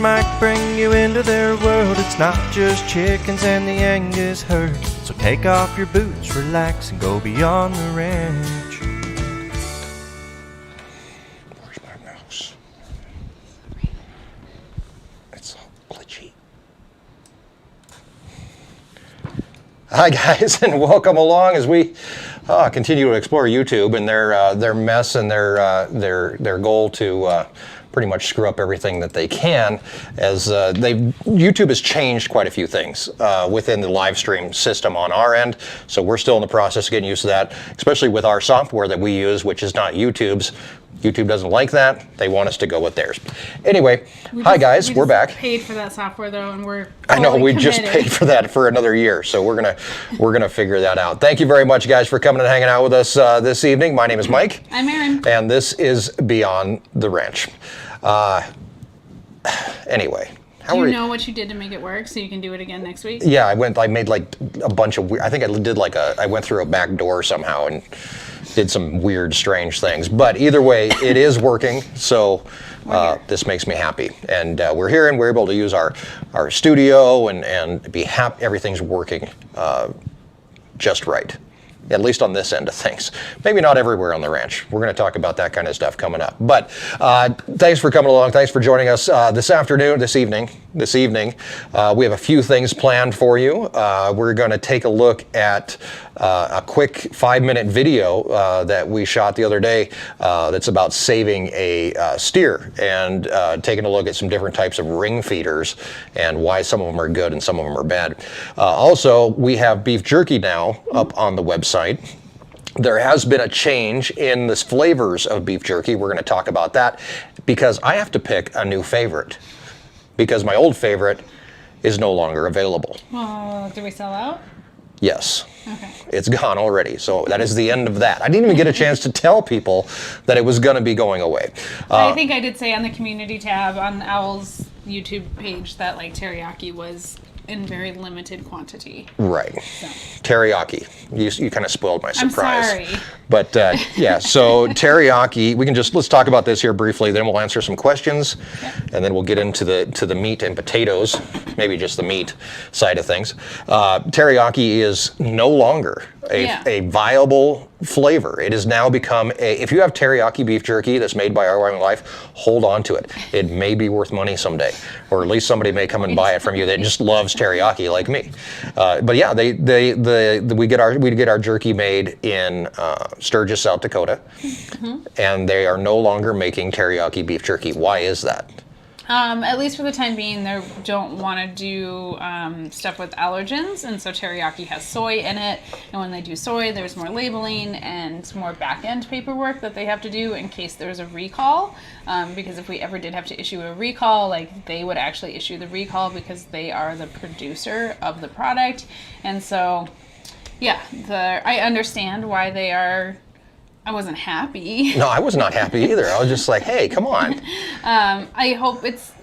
and Mike bring you into their world. It's not just chickens and the Angus herd. So take off your boots, relax, and go beyond the ranch. Where's my mouse? It's so glitchy. Hi guys, and welcome along as we continue to explore YouTube and their mess and their goal to pretty much screw up everything that they can, as YouTube has changed quite a few things within the live stream system on our end. So we're still in the process of getting used to that, especially with our software that we use, which is not YouTube's. YouTube doesn't like that. They want us to go with theirs. Anyway, hi guys, we're back. Paid for that software though, and we're I know we committed. just paid for that for another year, so we're gonna figure that out. Thank you very much, guys, for coming and hanging out with us this evening. My name is Mike. I'm Erin. And this is Beyond the Ranch. Anyway. Do you know what you did to make it work so you can do it again next week? Yeah, I made like a bunch of weird, I think I went through a back door somehow and did some weird, strange things. But either way, it is working, so this makes me happy. And we're here and we're able to use our studio and be happy. Everything's working just right. At least on this end of things. Maybe not everywhere on the ranch. We're going to talk about that kind of stuff coming up. But thanks for coming along. Thanks for joining us this evening. We have a few things planned for you. We're going to take a look at a quick 5-minute video that we shot the other day that's about saving a steer and taking a look at some different types of ring feeders and why some of them are good and some of them are bad. Also, we have beef jerky now up on the website. There has been a change in the flavors of beef jerky. We're going to talk about that because I have to pick a new favorite because my old favorite is no longer available. Well, do we sell out? Yes. Okay. It's gone already, so that is the end of that. I didn't even get a chance to tell people that it was going to be going away. I think I did say on the community tab on Owl's YouTube page that like teriyaki was in very limited quantity. Right. So. Teriyaki. You kind of spoiled my surprise. I'm sorry. But yeah, so teriyaki, let's talk about this here briefly, then we'll answer some questions, and then we'll get into the meat and potatoes, maybe just the meat side of things. Teriyaki is no longer a viable flavor. It has now become if you have teriyaki beef jerky that's made by our Wyoming Life, hold on to it. It may be worth money someday, or at least somebody may come and buy it from you that just loves teriyaki like me. But yeah, we get our jerky made in Sturgis, South Dakota, and they are no longer making teriyaki beef jerky. Why is that? At least for the time being, they don't want to do stuff with allergens, and so teriyaki has soy in it. And when they do soy, there's more labeling and more back-end paperwork that they have to do in case there's a recall. Because if we ever did have to issue a recall, like they would actually issue the recall because they are the producer of the product. And so, yeah, I understand why they are. I wasn't happy. No, I was not happy either. I was just like, hey, come on. I hope it's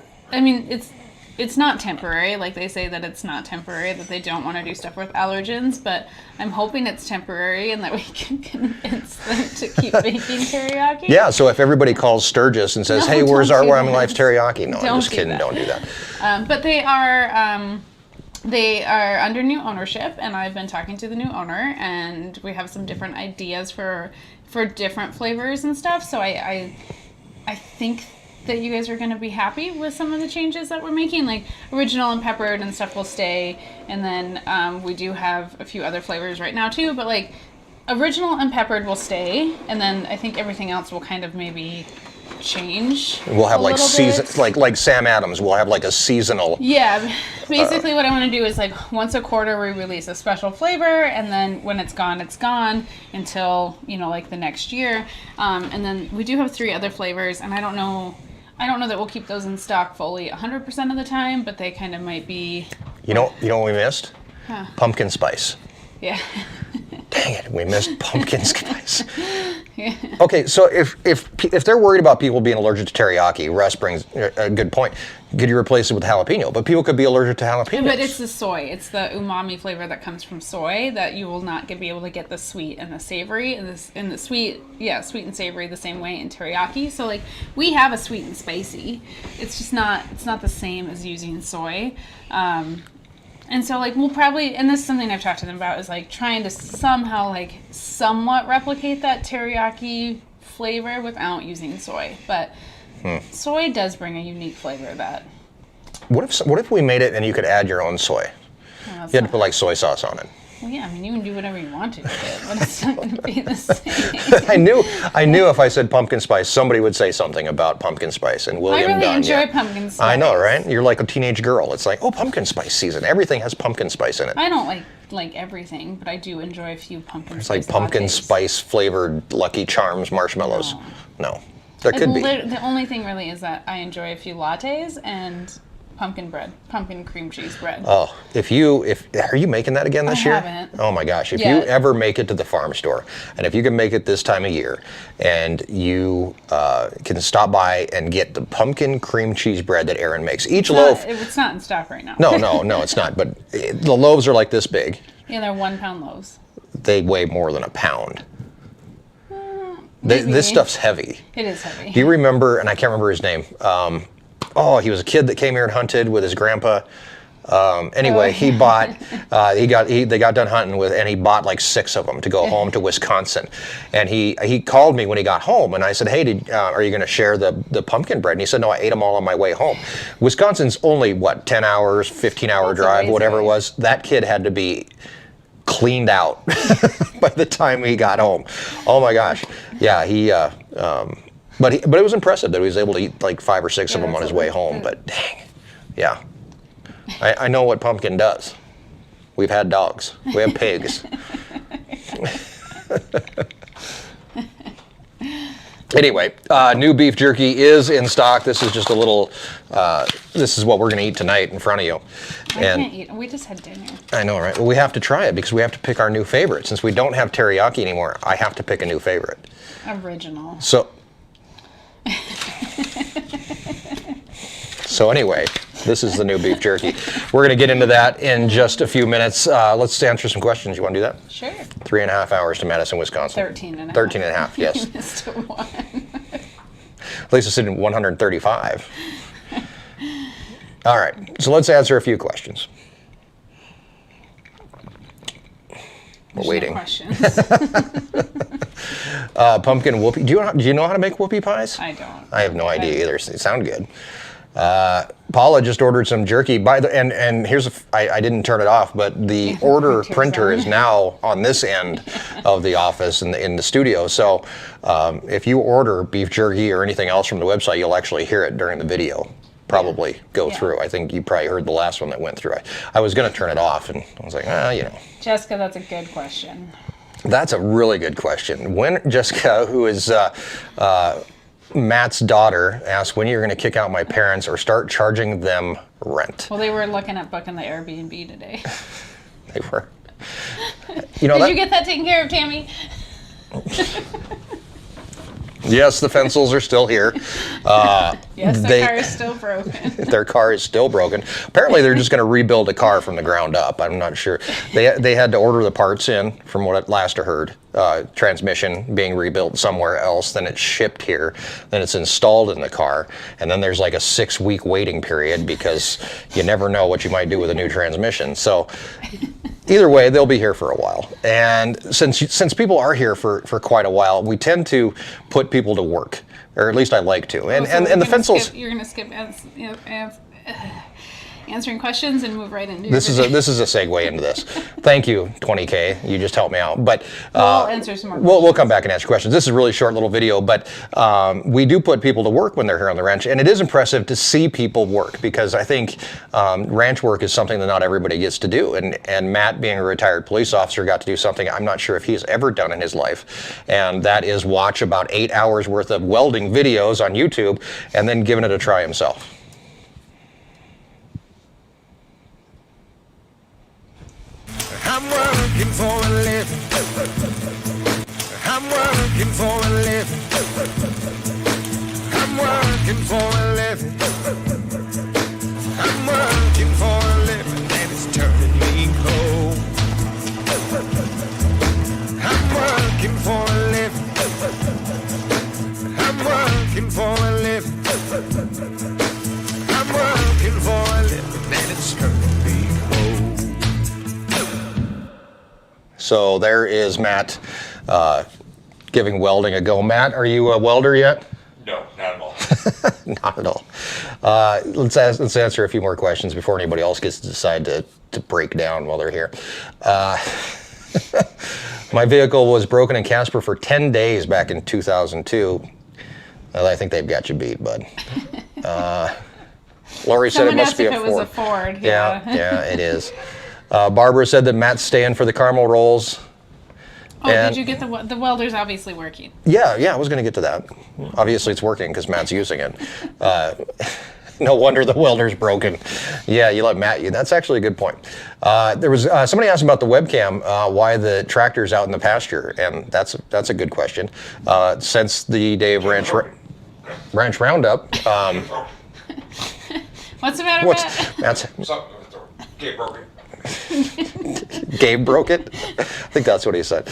not temporary. Like they say that it's not temporary, that they don't want to do stuff with allergens, but I'm hoping it's temporary and that we can convince them to keep making teriyaki. Yeah, so if everybody calls Sturgis and says, hey, where's our Wyoming Life's teriyaki? No, I'm just kidding. Don't do that. But they are under new ownership, and I've been talking to the new owner, and we have some different ideas for different flavors and stuff. So I think that you guys are going to be happy with some of the changes that we're making. Like original and peppered and stuff will stay, and then we do have a few other flavors right now too. But like original and peppered will stay, and then I think everything else will kind of maybe change. We'll have like season, like Sam Adams. We'll have like a seasonal. Yeah, basically what I want to do is like once a quarter we release a special flavor, and then when it's gone until like the next year. And then we do have 3 other flavors, and I don't know that we'll keep those in stock fully 100% of the time, but they kind of might be. You know what we missed? Huh. Pumpkin spice. Yeah. Dang it, we missed pumpkin spice. Okay, so if they're worried about people being allergic to teriyaki, Russ brings a good point. Could you replace it with jalapeno? But people could be allergic to jalapenos. But it's the soy. It's the umami flavor that comes from soy that you will not be able to get the sweet and the savory and the sweet and savory the same way in teriyaki. So like we have a sweet and spicy. It's just not. It's not the same as using soy. And so, like, we'll probably, and this is something I've talked to them about, is, like, trying to somehow, like, somewhat replicate that teriyaki flavor without using soy. But soy does bring a unique flavor that... What if we made it and you could add your own soy? Well, You had to put, like, soy sauce on it. Well, yeah, I mean, you can do whatever you want to with it, but it's not going to be the same. I knew if I said pumpkin spice, somebody would say something about pumpkin spice. And William I really Dunn, enjoy pumpkin spice. I know, right? You're like a teenage girl. It's like, oh, pumpkin spice season. Everything has pumpkin spice in it. I don't like everything, but I do enjoy a few pumpkin It's spice like pumpkin lattes. spice flavored Lucky Charms marshmallows. No. There could be. The only thing really is that I enjoy a few lattes and pumpkin bread, pumpkin cream cheese bread. Oh, are you making that again this year? I haven't. Oh my gosh, if Yeah. you ever make it to the farm store, and if you can make it this time of year, and you can stop by and get the pumpkin cream cheese bread that Erin makes. Each loaf. It's not in stock right now. No, it's not. But the loaves are like this big. Yeah, they're 1 pound loaves. They weigh more than a pound. Maybe. This stuff's heavy. It is heavy. Do you remember, and I can't remember his name, he was a kid that came here and hunted with his grandpa. Anyway, he bought, they got done hunting with, and he bought like 6 of them to go home to Wisconsin. And he called me when he got home, and I said, hey, are you going to share the pumpkin bread? And he said, no, I ate them all on my way home. Wisconsin's only, 10 hours, 15-hour drive, whatever it was. That kid had to be cleaned out by the time he got home. Oh my gosh. Yeah, but it was impressive that he was able to eat like 5 or 6 of them on his way home. But dang, yeah. I know what pumpkin does. We've had dogs. We have pigs. Anyway, new beef jerky is in stock. This is just a little, this is what we're going to eat tonight in front of you. I can't eat. We just had dinner. I know, right? Well, we have to try it because we have to pick our new favorite. Since we don't have teriyaki anymore, I have to pick a new favorite. Original. So anyway, this is the new beef jerky. We're going to get into that in just a few minutes. Let's answer some questions. You want to do that? Sure. 3.5 hours to Madison, Wisconsin. 13 and a half. 13 and a half, yes. You missed one. At least it's in 135. All right, so let's answer a few questions. We're waiting. No questions. Pumpkin whoopie. Do you know how to make whoopie pies? I don't. I have no idea either. They sound good. Paula just ordered some jerky. And here's I didn't turn it off, but the order printer is now on this end of the office in the studio. So if you order beef jerky or anything else from the website, you'll actually hear it during the video. Probably go through. I think you probably heard the last one that went through. I was going to turn it off, and I was like, Jessica, that's a good question. That's a really good question. When Jessica, who is Matt's daughter, asked when you're going to kick out my parents or start charging them rent. Well, they were looking at booking the Airbnb today. They were. Did you get that taken care of, Tammy? Yes, the Fensels are still here. Yes, their car is still broken. Their car is still broken. Apparently, they're just going to rebuild a car from the ground up. I'm not sure. They had to order the parts in, from what last I heard. Transmission being rebuilt somewhere else, then it's shipped here, then it's installed in the car, and then there's like a 6-week waiting period because you never know what you might do with a new transmission. So either way, they'll be here for a while. And since people are here for quite a while, we tend to put people to work, or at least I like to. And the Fensels. You're going to skip answering questions and move right into this is a segue into this. Thank you, 20K. You just helped me out. But we'll answer some more questions. We'll come back and answer questions. This is a really short little video, but we do put people to work when they're here on the ranch, and it is impressive to see people work because I think ranch work is something that not everybody gets to do. And Matt, being a retired police officer, got to do something I'm not sure if he's ever done in his life, and that is watch about 8 hours worth of welding videos on YouTube and then giving it a try himself. I'm working for a living, working for a living. I'm working for a living. I'm working for a living and it's turning me cold. I'm working for a living. I'm working for a living. I'm working for a living and it's turning me cold. So there is Matt giving welding a go. Matt, are you a welder yet? No, not at all. Not at all. Let's answer a few more questions before anybody else gets to decide to break down while they're here. My vehicle was broken in Casper for 10 days back in 2002. Well, I think they've got you beat, bud. Lori said it Someone must asked be if a it was Ford. a Ford. Yeah, it is. Barbara said that Matt's staying for the caramel rolls. Oh, And- did you get the welder's obviously working? Yeah, I was going to get to that. Obviously, it's working because Matt's using it. No wonder the welder's broken. Yeah, you let Matt. That's actually a good point. There was somebody asked about the webcam, why the tractor's out in the pasture, and that's a good question. Since the day of Ranch Roundup, What's the matter, Matt? Matt's Okay, broken. Gabe broke it. I think that's what he said.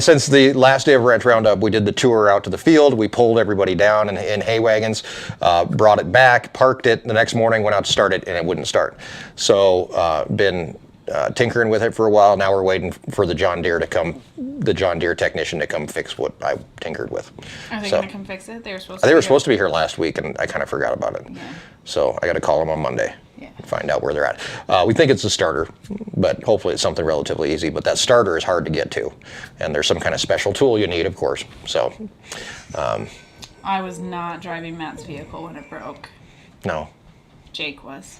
Since the last day of Ranch Roundup, we did the tour out to the field. We pulled everybody down in hay wagons, brought it back, parked it. The next morning, went out to start it, and it wouldn't start. So been tinkering with it for a while. Now we're waiting for the John Deere technician to come fix what I tinkered with. Are they So- going to come fix it? They were supposed to. They were be supposed to be here last week, and I kind of forgot about it. Yeah. So I got to call them on Monday. Yeah. And find out where they're at. We think it's a starter, but hopefully it's something relatively easy. But that starter is hard to get to, and there's some kind of special tool you need, of course. So, I was not driving Matt's vehicle when it broke. no. Jake was.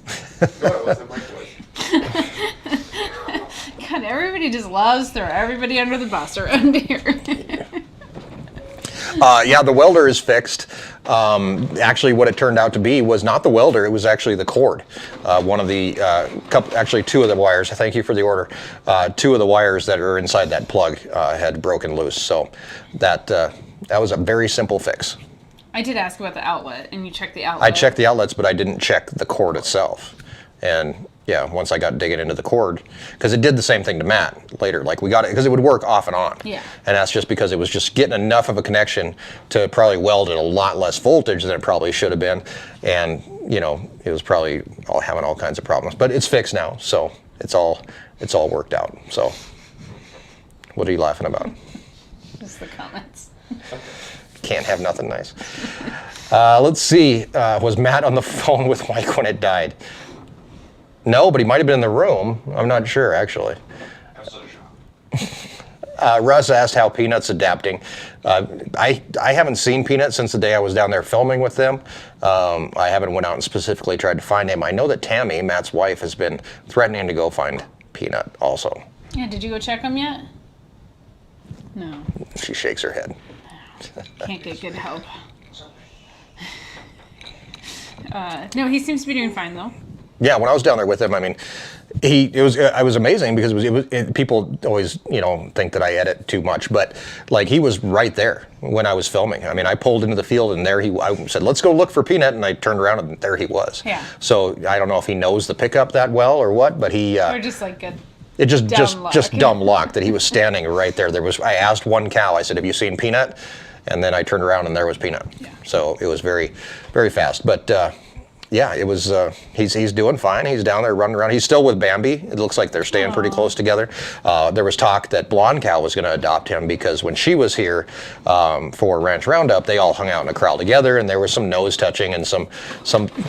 No, it wasn't Mike was. God, everybody just loves throw everybody under the bus around here. Yeah, the welder is fixed. Actually, what it turned out to be was not the welder; it was actually the cord. One of the two of the wires. Thank you for the order. Two of the wires that are inside that plug had broken loose. So that was a very simple fix. I did ask about the outlet, and you checked the outlet. I checked the outlets, but I didn't check the cord itself. And yeah, once I got digging into the cord, because it did the same thing to Matt later. Like we got it because it would work off and on. Yeah. And that's just because it was just getting enough of a connection to probably weld at a lot less voltage than it probably should have been. And it was probably having all kinds of problems. But it's fixed now, so it's all worked out. So what are you laughing about? Just the comments. Can't have nothing nice. Let's see. Was Matt on the phone with Mike when it died? No, but he might have been in the room. I'm not sure, actually. Russ asked how Peanut's adapting. I haven't seen Peanut since the day I was down there filming with them. I haven't went out and specifically tried to find him. I know that Tammy, Matt's wife, has been threatening to go find Peanut also. Yeah, did you go check him yet? No. She shakes her head. Can't get good help. No, he seems to be doing fine though. Yeah, when I was down there with him, I mean, it was amazing because people always think that I edit too much, but like he was right there when I was filming. I mean, I pulled into the field and there I said, let's go look for Peanut, and I turned around and there he was. Yeah. So I don't know if he knows the pickup that well or what, but he. Or just like good. It just Dumb luck. dumb luck that he was standing right there. I asked one cow. I said, "Have you seen Peanut?" And then I turned around and there was Peanut. Yeah. So it was very, very fast. But yeah, it was. He's doing fine. He's down there running around. He's still with Bambi. It looks like they're staying pretty close together. There was talk that Blonde Cow was going to adopt him because when she was here for Ranch Roundup, they all hung out in a crowd together, and there was some nose touching and some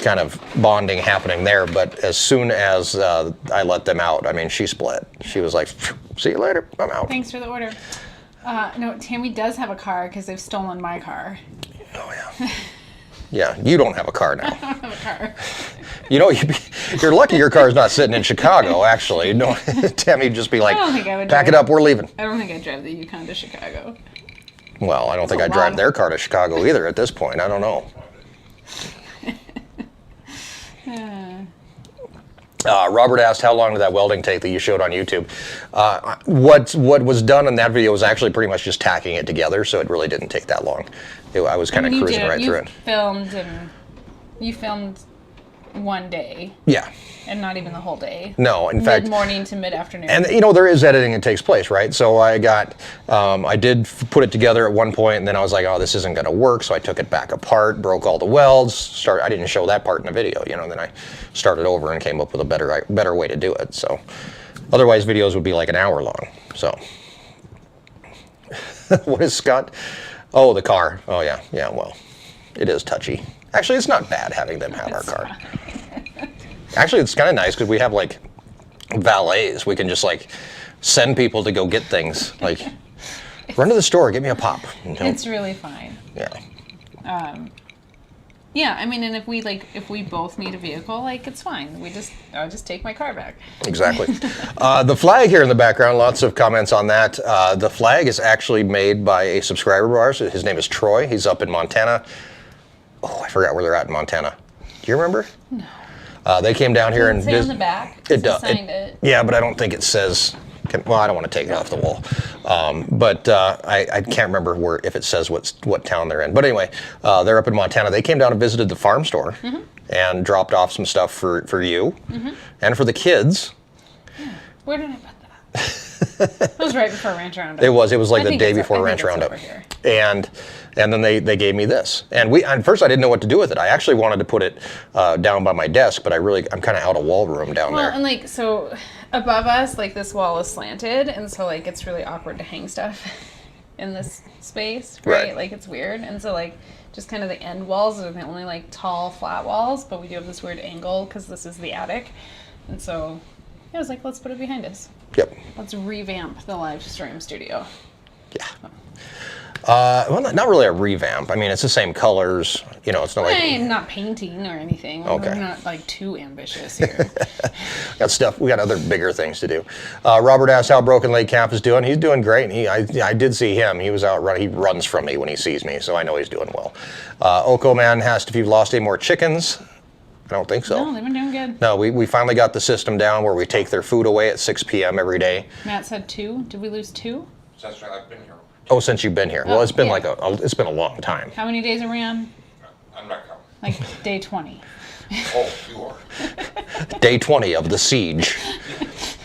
kind of bonding happening there. But as soon as I let them out, I mean, she split. She was like, "See you later. I'm out." Thanks for the order. No, Tammy does have a car because they've stolen my car. Oh yeah. Yeah, you don't have a car now. I don't have a car. You're lucky your car's not sitting in Chicago, actually. No, Tammy'd just be like, I don't think I would pack it drive- up, we're leaving. I don't think I'd drive the Yukon to Chicago. Well, I don't think a I'd drive lot. their car to Chicago either at this point. I don't know. Robert asked, how long did that welding take that you showed on YouTube? What was done in that video was actually pretty much just tacking it together, so it really didn't take that long. I was kind of cruising right through it. You filmed one day. Yeah. And not even the whole day. No, in fact. Mid-morning to mid-afternoon. And there is editing that takes place, right? So I did put it together at one point, and then I was like, oh, this isn't going to work. So I took it back apart, broke all the welds. I didn't show that part in the video, then I started over and came up with a better way to do it. So otherwise, videos would be like an hour long. So what is Scott? Oh, the car. Oh yeah, well, it is touchy. Actually, it's not bad having them have our car. Actually, it's kind of nice because we have like valets. We can just like send people to go get things. Like, run to the store, get me a pop. It's really fine. Yeah. Yeah, I mean, and if we both need a vehicle, like, it's fine. I'll just take my car back. Exactly. The flag here in the background, lots of comments on that. The flag is actually made by a subscriber of ours. His name is Troy. He's up in Montana. Oh, I forgot where they're at in Montana. Do you remember? No. They came down here and Does it say on the back? It does. Signed it. Yeah, but I don't think it says. Well, I don't want to take it off the wall, but I can't remember if it says what town they're in. But anyway, they're up in Montana. They came down and visited the farm store and dropped off some stuff for you and for the kids. Yeah. Where did I put that? It was right before Ranch Roundup. It was like the day before Ranch Roundup, and then they gave me this. And at first I didn't know what to do with it. I actually wanted to put it down by my desk, but I'm kind of out of wall room down there. Well, and so above us, this wall is slanted, and so it's really awkward to hang stuff in this space, right? It's weird, and so just kind of the end walls are the only tall flat walls, but we do have this weird angle because this is the attic, and so I was like, let's put it behind us. Yep. Let's revamp the live stream studio. Yeah. Well, not really a revamp. I mean, it's the same colors. It's not I'm not painting or anything. Okay. We're not too ambitious here. We got other bigger things to do. Robert asked how Broken Lake Camp is doing. He's doing great. I did see him. He was out running. He runs from me when he sees me, so I know he's doing well. Oko Man asked if you've lost any more chickens. I don't think so. No, they've been doing good. No, we finally got the system down where we take their food away at 6 p.m. every day. Matt said 2. Did we lose 2? Since I've been here. Oh, since you've been here. Well, it's been yeah. it's been a long time. How many days are we on? I'm not coming. Day 20. Oh, you are. Day 20 of the siege.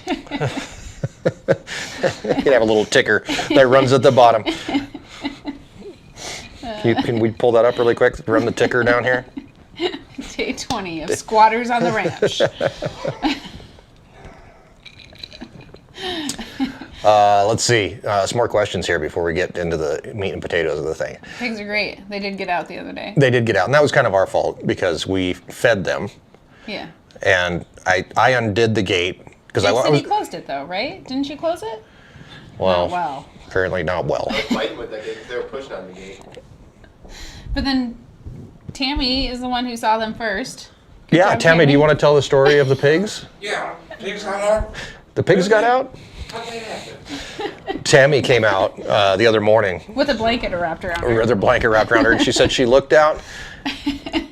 You can have a little ticker that runs at the bottom. Can we pull that up really quick? Run the ticker down here. Day 20 of squatters on the ranch. Let's see. Some more questions here before we get into the meat and potatoes of the thing. Pigs are great. They did get out the other day. They did get out, and that was kind of our fault because we fed them. Yeah. And I undid the gate because You closed it though, right? Didn't you close it? Well, not well. Apparently not well. I was fighting with that gate because they were pushing on the gate. But then Tammy is the one who saw them first. Yeah, job, Tammy, do you want to tell the story of the pigs? Yeah, pigs got out. The pigs got out? How'd that happen? Tammy came out the other morning. With a blanket wrapped around her. With her blanket wrapped around her, and she said she looked out.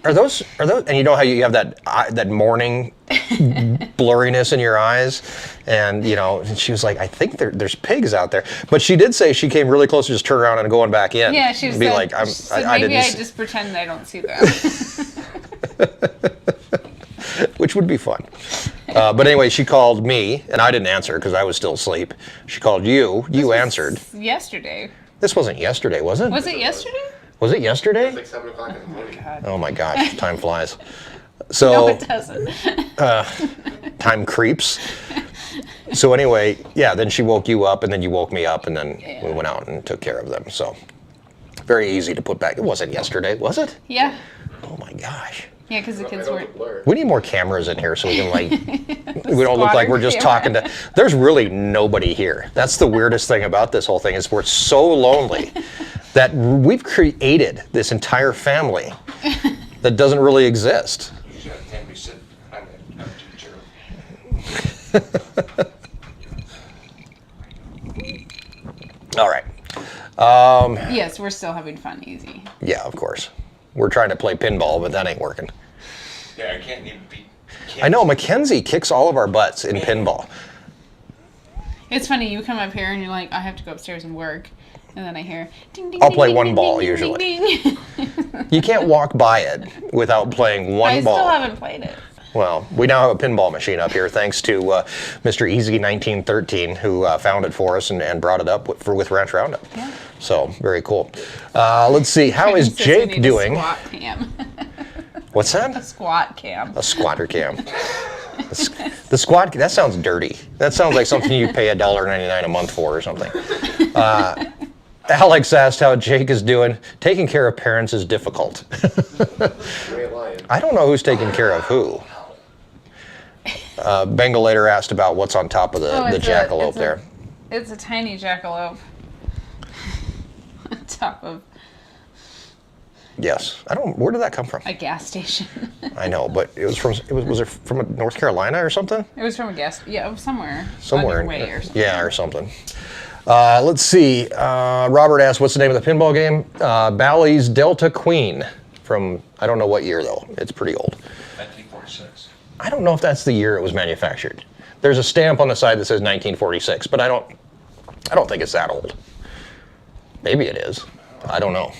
Are those? And you know how you have that morning blurriness in your eyes, and and she was like, I think there's pigs out there. But she did say she came really close to just turn around and going back in. Yeah, she be said, like, I maybe I just pretend I don't see them. Which would be fun. But anyway, she called me, and I didn't answer because I was still asleep. She called you. You answered. Yesterday. This wasn't yesterday, was it? Was it yesterday? Was it yesterday? It's like 7 o'clock in the morning. Oh my gosh, time flies. So No, it doesn't. time creeps. So anyway, yeah, then she woke you up, and then you woke me up, and then we went out and took care of them. So very easy to put back. It wasn't yesterday, was it? Yeah. Oh my gosh. Yeah, because the kids were. We need more cameras in here so we can we don't look like we're just talking to. There's really nobody here. That's the weirdest thing about this whole thing is we're so lonely that we've created this entire family that doesn't really exist. You should have Tammy sit on the empty chair. All right. Yes, we're still having fun. Easy. Yeah, of course. We're trying to play pinball, but that ain't working. Yeah, I can't even beat I know, Mackenzie kicks all of our butts in pinball. It's funny, you come up here and you're like, I have to go upstairs and work. And then I hear, ding, ding, I'll ding, play ding, one ding, ball ding, usually. ding, ding. You can't walk by it without playing one I ball. still haven't played it. Well, we now have a pinball machine up here, thanks to Mr. Easy 1913, who found it for us and brought it up with Ranch Roundup. Yeah. So very cool. Let's see, how is Says we Jake need a doing? Squat cam. What's that? A squat cam. A squatter cam. The squat, that sounds dirty. That sounds like something you pay $1.99 a month for or something. Alex asked how Jake is doing. Taking care of parents is difficult. You ain't lying. I don't know who's taking care of who. Bengal later asked about what's on top of the jackalope there. It's a tiny jackalope. On top of Yes, I don't. Where did that come from? a gas station. I know, but it was from. Was it from North Carolina or something? It was from a gas. Yeah, somewhere. Somewhere. On your way or something. Yeah, or something. Let's see. Robert asked, "What's the name of the pinball game?" Bally's Delta Queen. From I don't know what year though. It's pretty old. 1946. I don't know if that's the year it was manufactured. There's a stamp on the side that says 1946, but I don't think it's that old. Maybe it is. I don't know.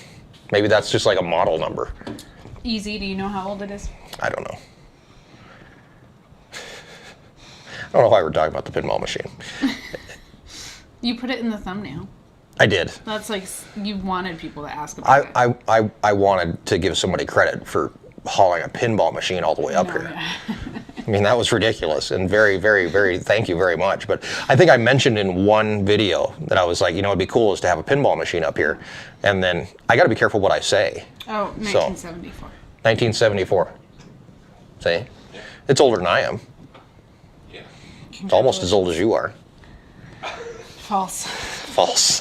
Maybe that's just like a model number. Easy. Do you know how old it is? I don't know. I don't know why we're talking about the pinball machine. You put it in the thumbnail. I did. That's like you wanted people to ask about it. I wanted to give somebody credit for hauling a pinball machine all the way up No, here. yeah. I mean, that was ridiculous and very, very, very, thank you very much. But I think I mentioned in one video that I was like, you know, it'd be cool is to have a pinball machine up here. And then I got to be careful what I say. Oh, 1974. 1974. See? It's older than I am. Yeah. It's almost as old as you are. False. False.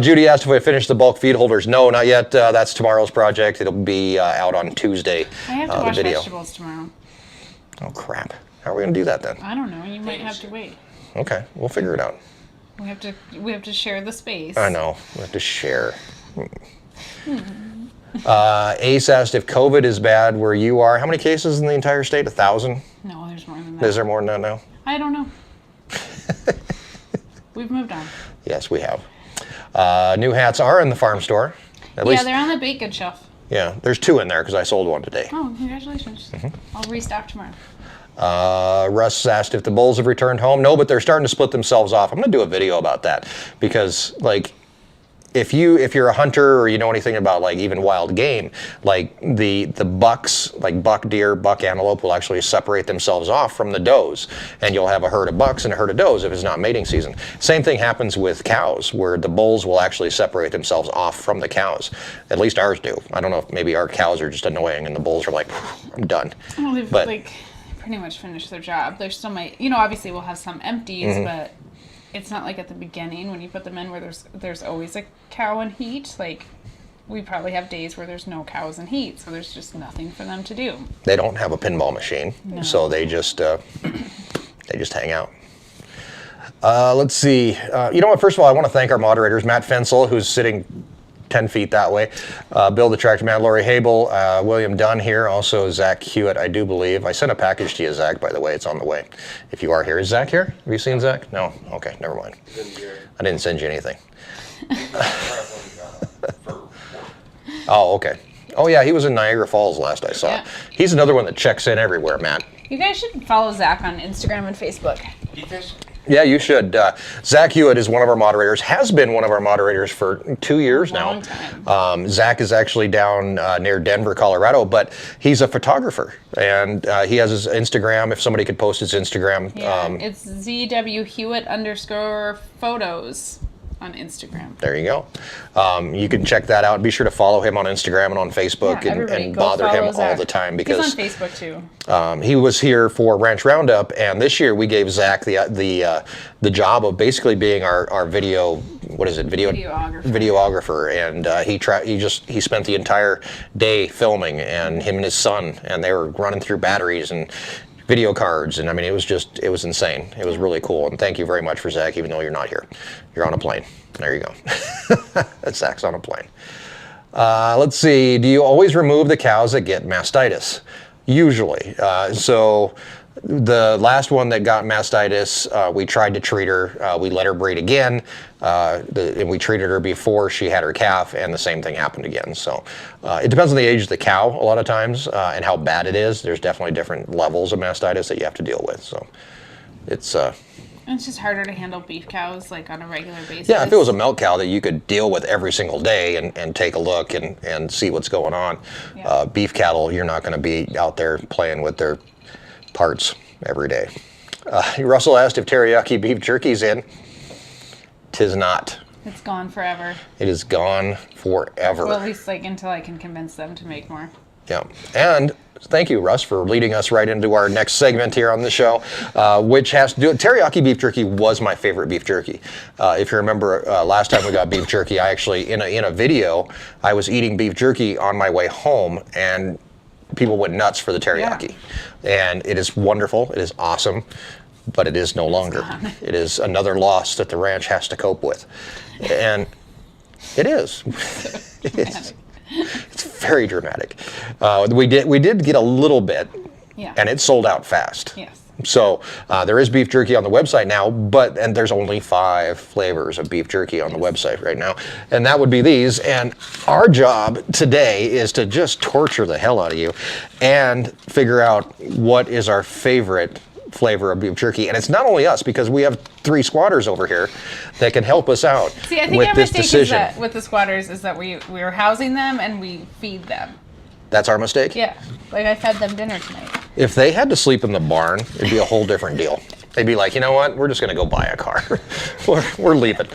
Judy asked if I finished the bulk feed holders. No, not yet. That's tomorrow's project. It'll be out on Tuesday. I have to the wash video. vegetables tomorrow. Oh, crap. How are we going to do that then? I don't know. You might have to wait. Okay, we'll figure it out. We have to share the space. I know. We have to share. Ace asked if COVID is bad where you are. How many cases in the entire state? 1,000? No, there's more than that. Is there more than that now? I don't know. We've moved on. Yes, we have. New hats are in the farm store. At Yeah, least, they're on the baked good shelf. yeah, there's 2 in there because I sold one today. Oh, congratulations. I'll restock tomorrow. Russ asked if the bulls have returned home. No, but they're starting to split themselves off. I'm going to do a video about that because, like, if you're a hunter or you know anything about like even wild game, like the bucks, like buck deer, buck antelope will actually separate themselves off from the does, and you'll have a herd of bucks and a herd of does if it's not mating season. Same thing happens with cows, where the bulls will actually separate themselves off from the cows. At least ours do. I don't know if maybe our cows are just annoying and the bulls are like, I'm done. Well, they've But- like pretty much finished their job. There still might, obviously we'll have some empties, but it's not like at the beginning when you put them in where there's always a cow in heat. Like we probably have days where there's no cows in heat, so there's just nothing for them to do. They don't have a pinball machine, No. so they just hang out. Let's see. You know what? First of all, I want to thank our moderators, Matt Fensel, who's sitting 10 feet that way, Bill the Tractor Man, Lori Habel, William Dunn here, also Zach Hewitt, I do believe. I sent a package to you, Zach, by the way. It's on the way. If you are here. Is Zach here? Have you seen Zach? No? Okay, never mind. I didn't send you anything. Oh, okay. Oh, yeah, he was in Niagara Falls last I saw. Yeah. He's another one that checks in everywhere, Matt. You guys should follow Zach on Instagram and Facebook. He fish? Yeah, you should. Zach Hewitt is one of our moderators, has been one of our moderators for 2 years now. Long time. Zach is actually down near Denver, Colorado, but he's a photographer, and he has his Instagram, if somebody could post his Instagram. Yeah, it's ZW Hewitt _photos on Instagram. There you go. You can check that out. Be sure to follow him on Instagram and on Facebook Yeah, everybody and go bother him follow all Zach. the time because He's on Facebook too. he was here for Ranch Roundup, and this year we gave Zach the job of basically being our video, what is it, videographer, and he spent the entire day filming, and him and his son, and they were running through batteries and video cards, and I mean it was insane. It was really cool, and thank you very much for Zach, even though you're not here. You're on a plane. There you go. Zach's on a plane. Let's see. Do you always remove the cows that get mastitis? Usually. So the last one that got mastitis, we tried to treat her. We let her breed again, and we treated her before she had her calf, and the same thing happened again. So it depends on the age of the cow a lot of times, and how bad it is. There's definitely different levels of mastitis that you have to deal with. So it's just harder to handle beef cows like on a regular basis. yeah, if it was a milk cow that you could deal with every single day and take a look and see what's going on, Yeah. Beef cattle, you're not going to be out there playing with their parts every day. Russell asked if teriyaki beef jerky's in. 'Tis not. It's gone forever. It is gone forever. Well, at least like until I can convince them to make more. Yeah. And thank you, Russ, for leading us right into our next segment here on the show, which has to do with teriyaki beef jerky. Was my favorite beef jerky. If you remember, last time we got beef jerky, I actually, in a video, I was eating beef jerky on my way home, and people went nuts for the teriyaki. And it is wonderful. It is awesome. But it is no longer. It is another loss that the ranch has to cope with. And it is. It is. It's very dramatic. We did get a little bit, Yeah. and it sold out fast. Yes. So there is beef jerky on the website now, and there's only 5 flavors of beef jerky on the website right now, and that would be these. And our job today is to just torture the hell out of you and figure out what is our favorite flavor of beef jerky. And it's not only us, because we have 3 squatters over here that can help us out See, I think with our this mistake is decision. that with the squatters is that we're housing them and we feed them. That's our mistake? Yeah. Like I fed them dinner tonight. If they had to sleep in the barn, it'd be a whole different deal. They'd be like, you know what? We're just going to go buy a car. we're leaving.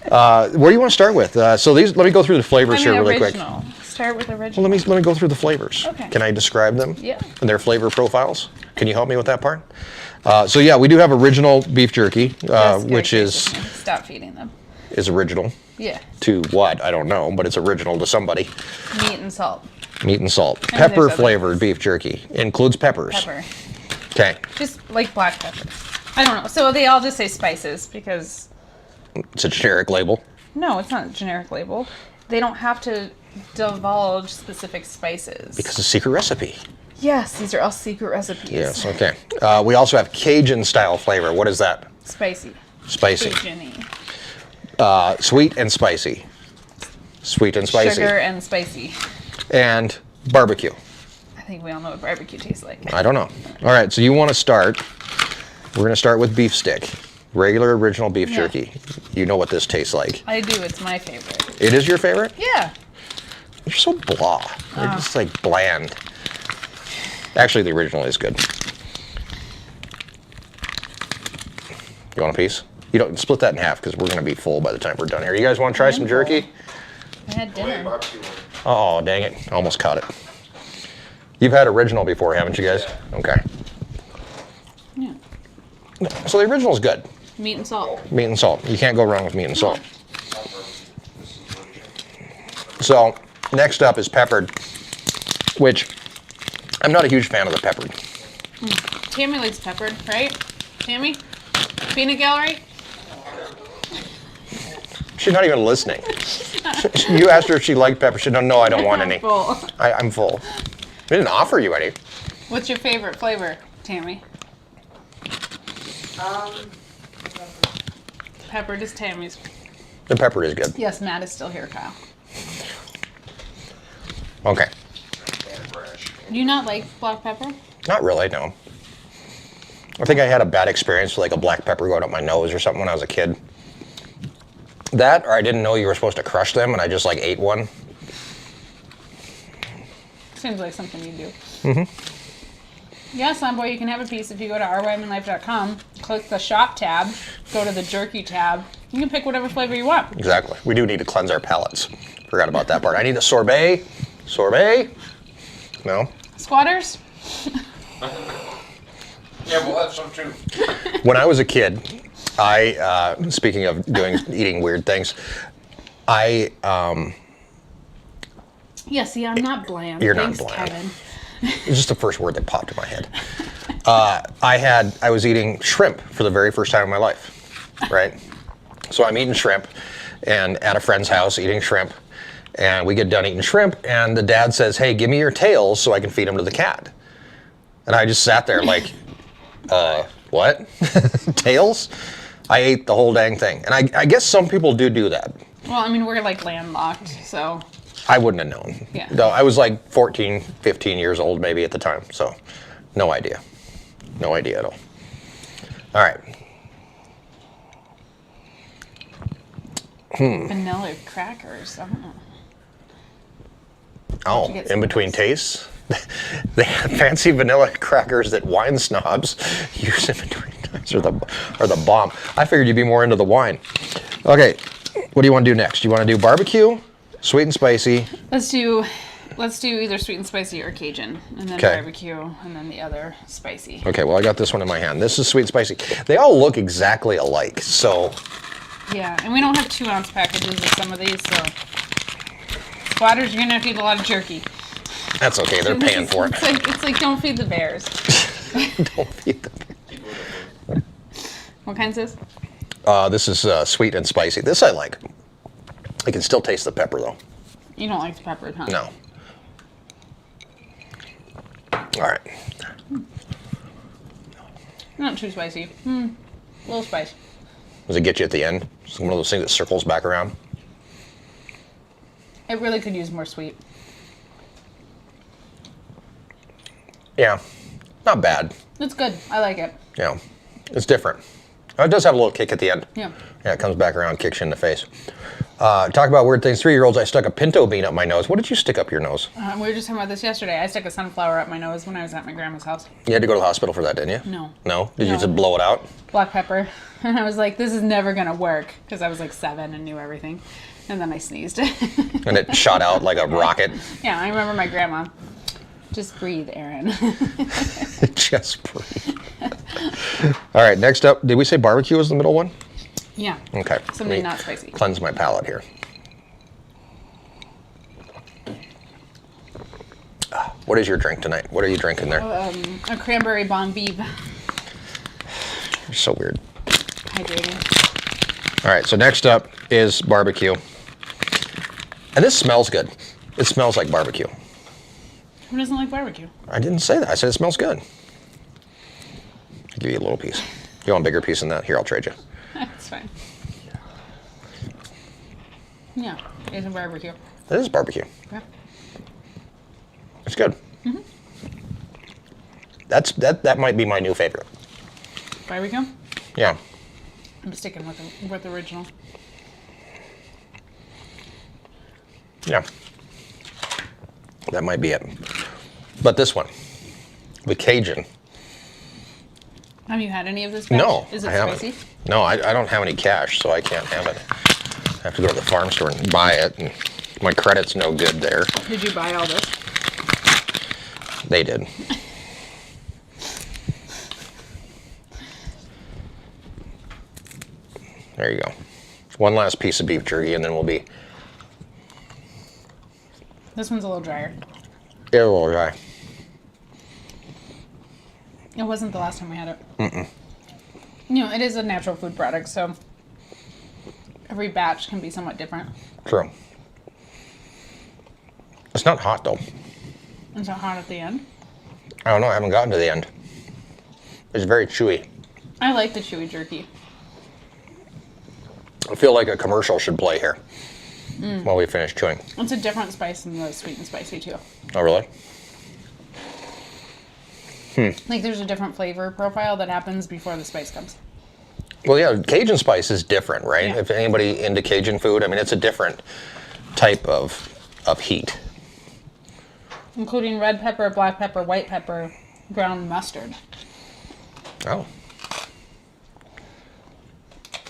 Where do you want to start with? So these, let me go through the flavors here really quick. original. Start with original. Well, let me go through the flavors. Okay. Can I describe them? Yeah. And their flavor profiles? Can you help me with that part? So yeah, we do have original beef jerky, That's good. which is Stop feeding them. original Yeah. to what? I don't know, but it's original to somebody. Meat and salt. Meat and salt. And there's Pepper other flavored beef jerky. Includes peppers. Pepper. Okay. Just like black pepper. I don't know. So they all just say spices because It's a generic label. no, it's not a generic label. They don't have to divulge specific spices. Because it's a secret recipe. Yes, these are all secret recipes. Yes, okay. We also have Cajun style flavor. What is that? Spicy. Spicy. Cajun-y. Sweet and spicy. Sweet and spicy. Sugar and spicy. And barbecue. I think we all know what barbecue tastes like. I don't know. All right, so you want to start. We're going to start with beef stick. Regular original beef Yeah. jerky. You know what this tastes like. I do. It's my favorite. It is your favorite? Yeah. You're so blah. You're just like bland. Actually, the original is good. You want a piece? You don't split that in half because we're going to be full by the time we're done here. You guys want to try some jerky? I had dinner. Barbecue. Oh, dang it. Almost caught it. You've had original before, haven't you guys? Okay. Yeah. So the original is good. Meat and salt. Meat and salt. You can't go wrong with meat and salt. So next up is peppered, which I'm not a huge fan of the peppered. Tammy likes peppered, right? Tammy? Peanut gallery? She's not even listening. You asked her if she liked pepper. She said, no, I don't want any. Full. I'm full. We didn't offer you any. What's your favorite flavor, Tammy? Peppered is Tammy's. The pepper is good. Yes, Matt is still here, Kyle. Okay. And fresh. Do you not like black pepper? Not really, no. I think I had a bad experience with like a black pepper going up my nose or something when I was a kid. That, or I didn't know you were supposed to crush them and I just like ate one. Seems like something you do. Mm-hmm. Yeah, Slumboy, you can have a piece if you go to ourwyominglife.com, click the shop tab, go to the jerky tab. You can pick whatever flavor you want. Exactly. We do need to cleanse our palates. Forgot about that part. I need a sorbet. Sorbet? No? Squatters? Yeah, we'll have some too. When I was a kid, I, speaking of eating weird things, Yeah, see, I'm not bland. You're not Thanks, bland. Kevin. it's just the first word that popped in my head. I was eating shrimp for the very first time in my life, right? So I'm eating shrimp and at a friend's house eating shrimp. And we get done eating shrimp, and the dad says, "Hey, give me your tails so I can feed them to the cat." And I just sat there like, what? Tails? I ate the whole dang thing. And I guess some people do that. Well, I mean, we're like landlocked, so. I wouldn't have known. Yeah. No, I was like 14, 15 years old maybe at the time, so no idea. No idea at all. All right. Vanilla crackers. I don't know. Oh, you get in between tastes? They have fancy vanilla crackers that wine snobs use in between tastes are the bomb. I figured you'd be more into the wine. Okay, what do you want to do next? You want to do barbecue, sweet and spicy? Let's do either sweet and spicy or Cajun, and then Okay. barbecue, and then the other spicy. Okay, well, I got this one in my hand. This is sweet and spicy. They all look exactly alike, so Yeah, and we don't have 2-ounce packages of some of these, so squatters, you're gonna have to eat a lot of jerky. that's okay. They're paying for it. It's like don't feed the bears. Don't feed them. What kind is this? This is sweet and spicy. This I like. I can still taste the pepper, though. You don't like the pepper, huh? No. All right. Not too spicy. A little spice. Does it get you at the end? It's one of those things that circles back around. It really could use more sweet. Yeah. Not bad. It's good. I like it. Yeah. It's different. Oh, it does have a little kick at the end. Yeah. Yeah, it comes back around, kicks you in the face. Talk about weird things. 3-year-olds, I stuck a pinto bean up my nose. What did you stick up your nose? We were just talking about this yesterday. I stuck a sunflower up my nose when I was at my grandma's house. You had to go to the hospital for that, didn't you? No. No? Did you No. just blow it out? Black pepper. And I was like, this is never going to work because I was like 7 and knew everything. And then I sneezed. And it shot out like a rocket? Yeah, I remember my grandma. Just breathe, Erin. Just breathe. All right, next up, did we say barbecue was the middle one? Yeah. Okay. Something let me not spicy. Cleanse my palate here. What is your drink tonight? What are you drinking there? A cranberry bon vive. You're so weird. Hydrating. All right, so next up is barbecue. And this smells good. It smells like barbecue. Who doesn't like barbecue? I didn't say that. I said it smells good. I'll give you a little piece. You want a bigger piece than that? Here, I'll trade you. That's fine. Yeah, it's a barbecue. It is barbecue. Yeah. It's good. That might be my new favorite. Barbecue? Yeah. I'm sticking with the original. Yeah. That might be it. But this one, the Cajun. Have you had any of this batch? No, Is it I haven't. spicy? No, I don't have any cash, so I can't have it. I have to go to the farm store and buy it, and my credit's no good there. Did you buy all this? They did. There you go. One last piece of beef jerky, and then we'll be This one's a little drier. a little dry. It wasn't the last time we had it. You know, it is a natural food product, so every batch can be somewhat different. True. It's not hot, though. It's not hot at the end. I don't know. I haven't gotten to the end. It's very chewy. I like the chewy jerky. I feel like a commercial should play here while we finish chewing. It's a different spice than the sweet and spicy, too. Oh, really? Like, there's a different flavor profile that happens before the spice comes. Well, yeah, Cajun spice is different, right? Yeah. If anybody into Cajun food, I mean, it's a different type of heat. Including red pepper, black pepper, white pepper, ground mustard. Oh.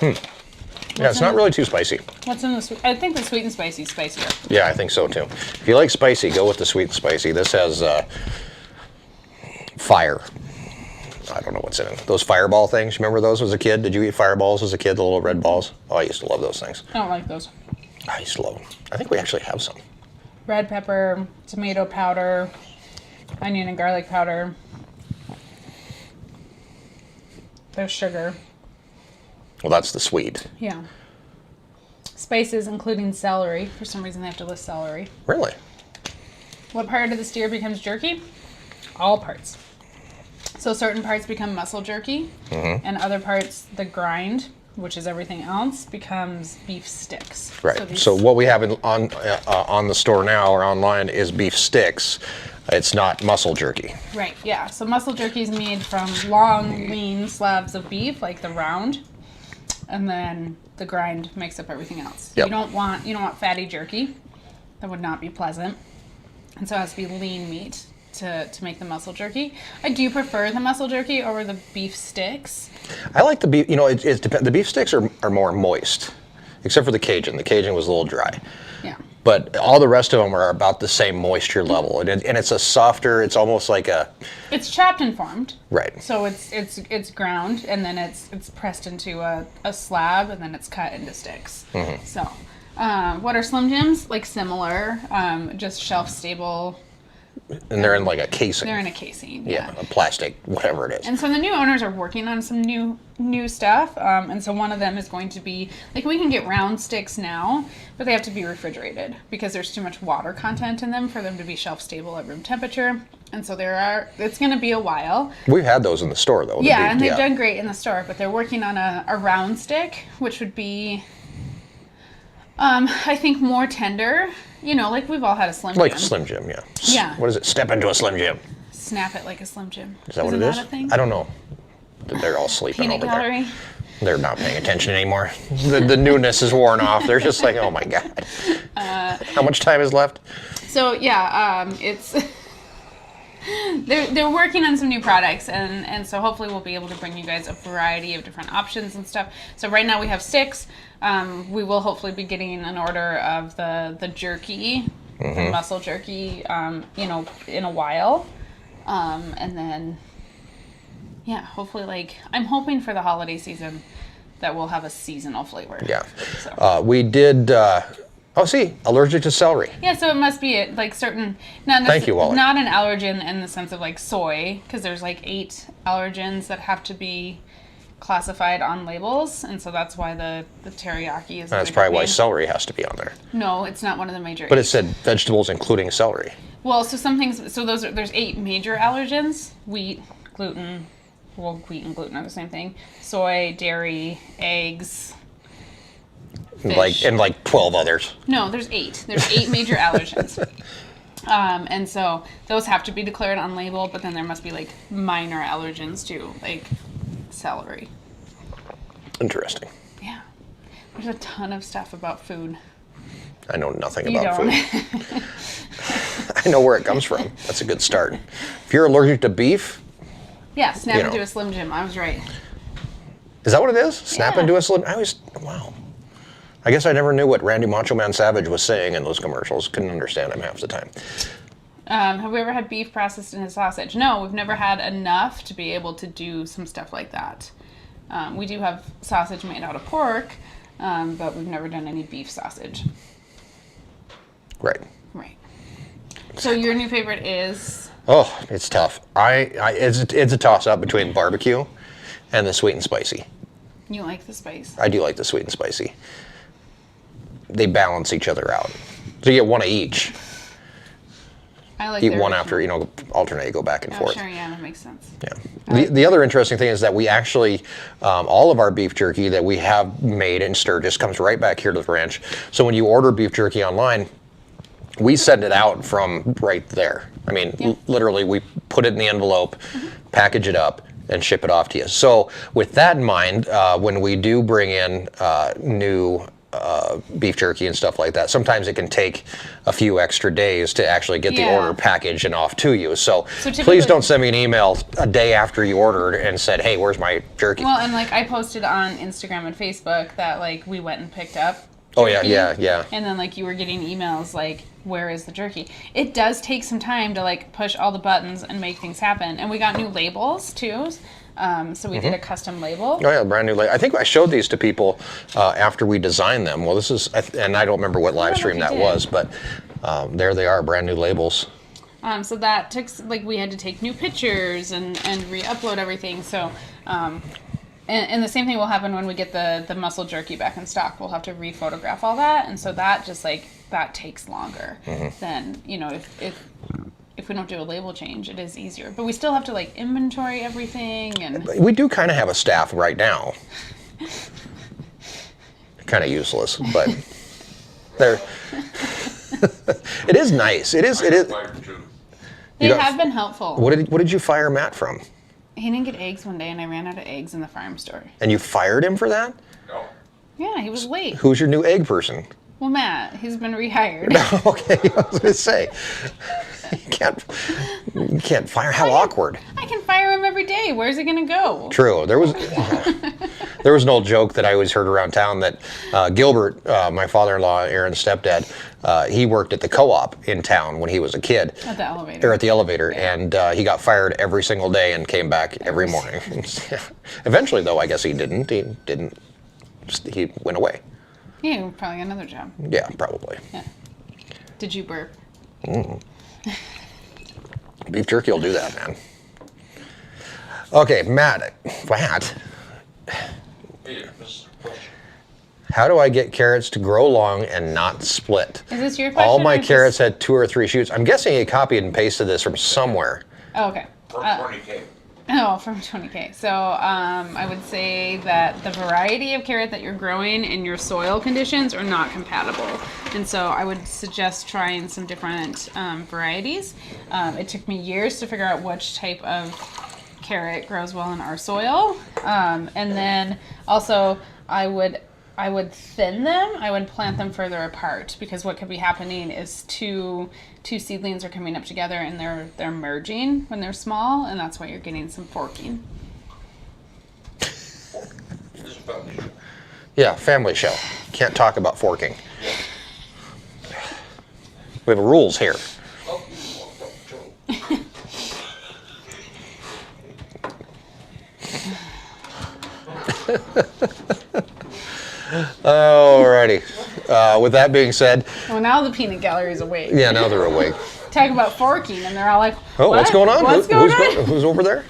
Yeah, it's not really too spicy. What's in the sweet? I think the sweet and spicy is spicier. Yeah, I think so too. If you like spicy, go with the sweet and spicy. This has fire. I don't know what's in it. Those fireball things. Remember those as a kid? Did you eat fireballs as a kid, the little red balls? Oh, I used to love those things. I don't like those. I used to love them. I think we actually have some. Red pepper, tomato powder, onion and garlic powder. There's sugar. Well, that's the sweet. Yeah. spices, including celery. For some reason, they have to list celery. Really? What part of the steer becomes jerky? All parts. So certain parts become muscle jerky, and other parts, the grind, which is everything else, becomes beef sticks. Right. So what we have on the store now or online is beef sticks. It's not muscle jerky. Right, yeah. So muscle jerky is made from long, lean slabs of beef, like the round, and then the grind makes up everything else. Yep. You don't want fatty jerky. That would not be pleasant. And so it has to be lean meat to make the muscle jerky. I do prefer the muscle jerky over the beef sticks. I like the beef. You know, it depends. The beef sticks are more moist, except for the Cajun. The Cajun was a little dry. Yeah. But all the rest of them are about the same moisture level, and it's a softer. It's almost like a. It's chopped and formed. Right. So it's ground, and then it's pressed into a slab, and then it's cut into sticks. So, what are Slim Jims? Like similar, just shelf stable. And they're in like a casing. They're in a casing. Yeah, a plastic, whatever it is. And so the new owners are working on some new stuff. And so one of them is going to be, like, we can get round sticks now, but they have to be refrigerated because there's too much water content in them for them to be shelf stable at room temperature. And so it's going to be a while. We've had those in the store though. Yeah, and they've done great in the store, but they're working on a round stick, which would be, I think, more tender. You know, like we've all had a Slim Jim. Like a Slim Jim, yeah. Yeah. What is it? Step into a Slim Jim. Snap it like a Slim Jim. Is that what it is? That a thing? I don't know. They're all sleeping Peanut over gallery. there. They're not paying attention anymore. The newness is worn off. They're just like, oh my God. How much time is left? So yeah, it's they're working on some new products, and so hopefully we'll be able to bring you guys a variety of different options and stuff. So right now we have sticks. We will hopefully be getting an order of the jerky, the muscle jerky, in a while, and then yeah, hopefully, like, I'm hoping for the holiday season that we'll have a seasonal flavor. Yeah. So. We did. Allergic to celery. Yeah, so it must be like certain. Thank you, Wally. Not an allergen in the sense of like soy, because there's like 8 allergens that have to be classified on labels, and so that's why the teriyaki is. That's probably why celery has to be on there. No, it's not one of the major. But 8. it said vegetables including celery. Well, so some things. So there's 8 major allergens: wheat, gluten. Well, wheat and gluten are the same thing. Soy, dairy, eggs. Fish. Like 12 others. No, there's 8. There's 8 major allergens. And so those have to be declared on label, but then there must be like minor allergens too, like celery. Interesting. Yeah. There's a ton of stuff about food. I know nothing You about don't. food. I know where it comes from. That's a good start. If you're allergic to beef, Yeah, snap You into know. a Slim Jim. I was right. is that what it is? Snap Yeah. into a Slim. Wow. I guess I never knew what Randy Macho Man Savage was saying in those commercials. Couldn't understand him half the time. Have we ever had beef processed in a sausage? No, we've never had enough to be able to do some stuff like that. We do have sausage made out of pork, but we've never done any beef sausage. Right. Right. So your new favorite is? Oh, it's tough. It's a toss-up between barbecue and the sweet and spicy. You like the spice. I do like the sweet and spicy. They balance each other out. So you get one of each. I like Eat the one original. after, alternate, go back and Oh, forth. sure, yeah, that makes sense. Yeah. The other interesting thing is that we actually, all of our beef jerky that we have made in Sturgis comes right back here to the ranch. So when you order beef jerky online, we send it out from right there. I mean, Yeah. literally, we put it in the envelope, package it up, and ship it off to you. So with that in mind, when we do bring in new beef jerky and stuff like that, sometimes it can take a few extra days to actually get the Yeah. order packaged and off to you. So typically- please don't send me an email a day after you ordered and said, hey, where's my jerky? Well, and like I posted on Instagram and Facebook that like we went and picked up. Oh, yeah, jerky, yeah. And then like you were getting emails like, where is the jerky? It does take some time to like push all the buttons and make things happen. And we got new labels too. So we did a custom label. Oh yeah, brand new. I think I showed these to people after we designed them. Well, this is, and I don't remember what live stream if you that did. was, but there they are, brand new labels. So that took like we had to take new pictures and re-upload everything. So, and And the same thing will happen when we get the muscle jerky back in stock. We'll have to re-photograph all that, and so that just like that takes longer than, you know, if we don't do a label change, it is easier. But we still have to like inventory everything, and We do kind of have a staff right now. Kind of useless, but they're. It is nice. It is. Wife, too. they got- have been helpful. What did you fire Matt from? He didn't get eggs one day, and I ran out of eggs in the farm store. And you fired him for that? No. Yeah, he was late. Who's your new egg person? Well, Matt, he's been rehired. Okay, I was gonna say. You can't fire. How awkward. I can fire him every day. Where's he gonna go? True. There was an old joke that I always heard around town that Gilbert, my father-in-law, Erin's stepdad, he worked at the co-op in town when he was a kid. At the elevator. Or at the elevator, and he got fired every single day and came back every morning. Eventually, though, I guess he didn't. He went away. Yeah, probably another job. Yeah, probably. Yeah. Did you burp? Beef jerky will do that, man. Okay, Matt. Yeah, this is a question. How do I get carrots to grow long and not split? Is this your question? All my or just- carrots had 2 or 3 shoots. I'm guessing he copied and pasted this from somewhere. Oh, okay. From 20K. Oh, from 20K. So I would say that the variety of carrot that you're growing in your soil conditions are not compatible. And so I would suggest trying some different varieties. It took me years to figure out which type of carrot grows well in our soil. And then also I would thin them. I would plant them further apart, because what could be happening is two seedlings are coming up together and they're merging when they're small, and that's why you're getting some forking. This is a family show. Yeah, family show. Can't talk about forking. We have rules here. Oh, Joe. Alrighty. With that being said, Well, now the peanut gallery's awake. yeah, now they're awake. Talk about forking, and they're all like, Oh, what's going on? What's going on? Who's over there?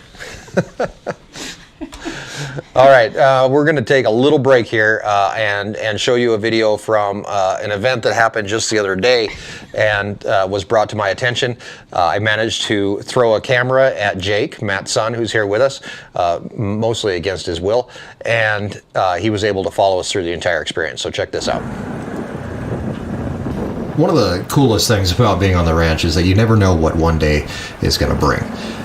All right, we're going to take a little break here and show you a video from an event that happened just the other day and was brought to my attention. I managed to throw a camera at Jake, Matt's son, who's here with us, mostly against his will, and he was able to follow us through the entire experience. So check this out. One of the coolest things about being on the ranch is that you never know what one day is going to bring.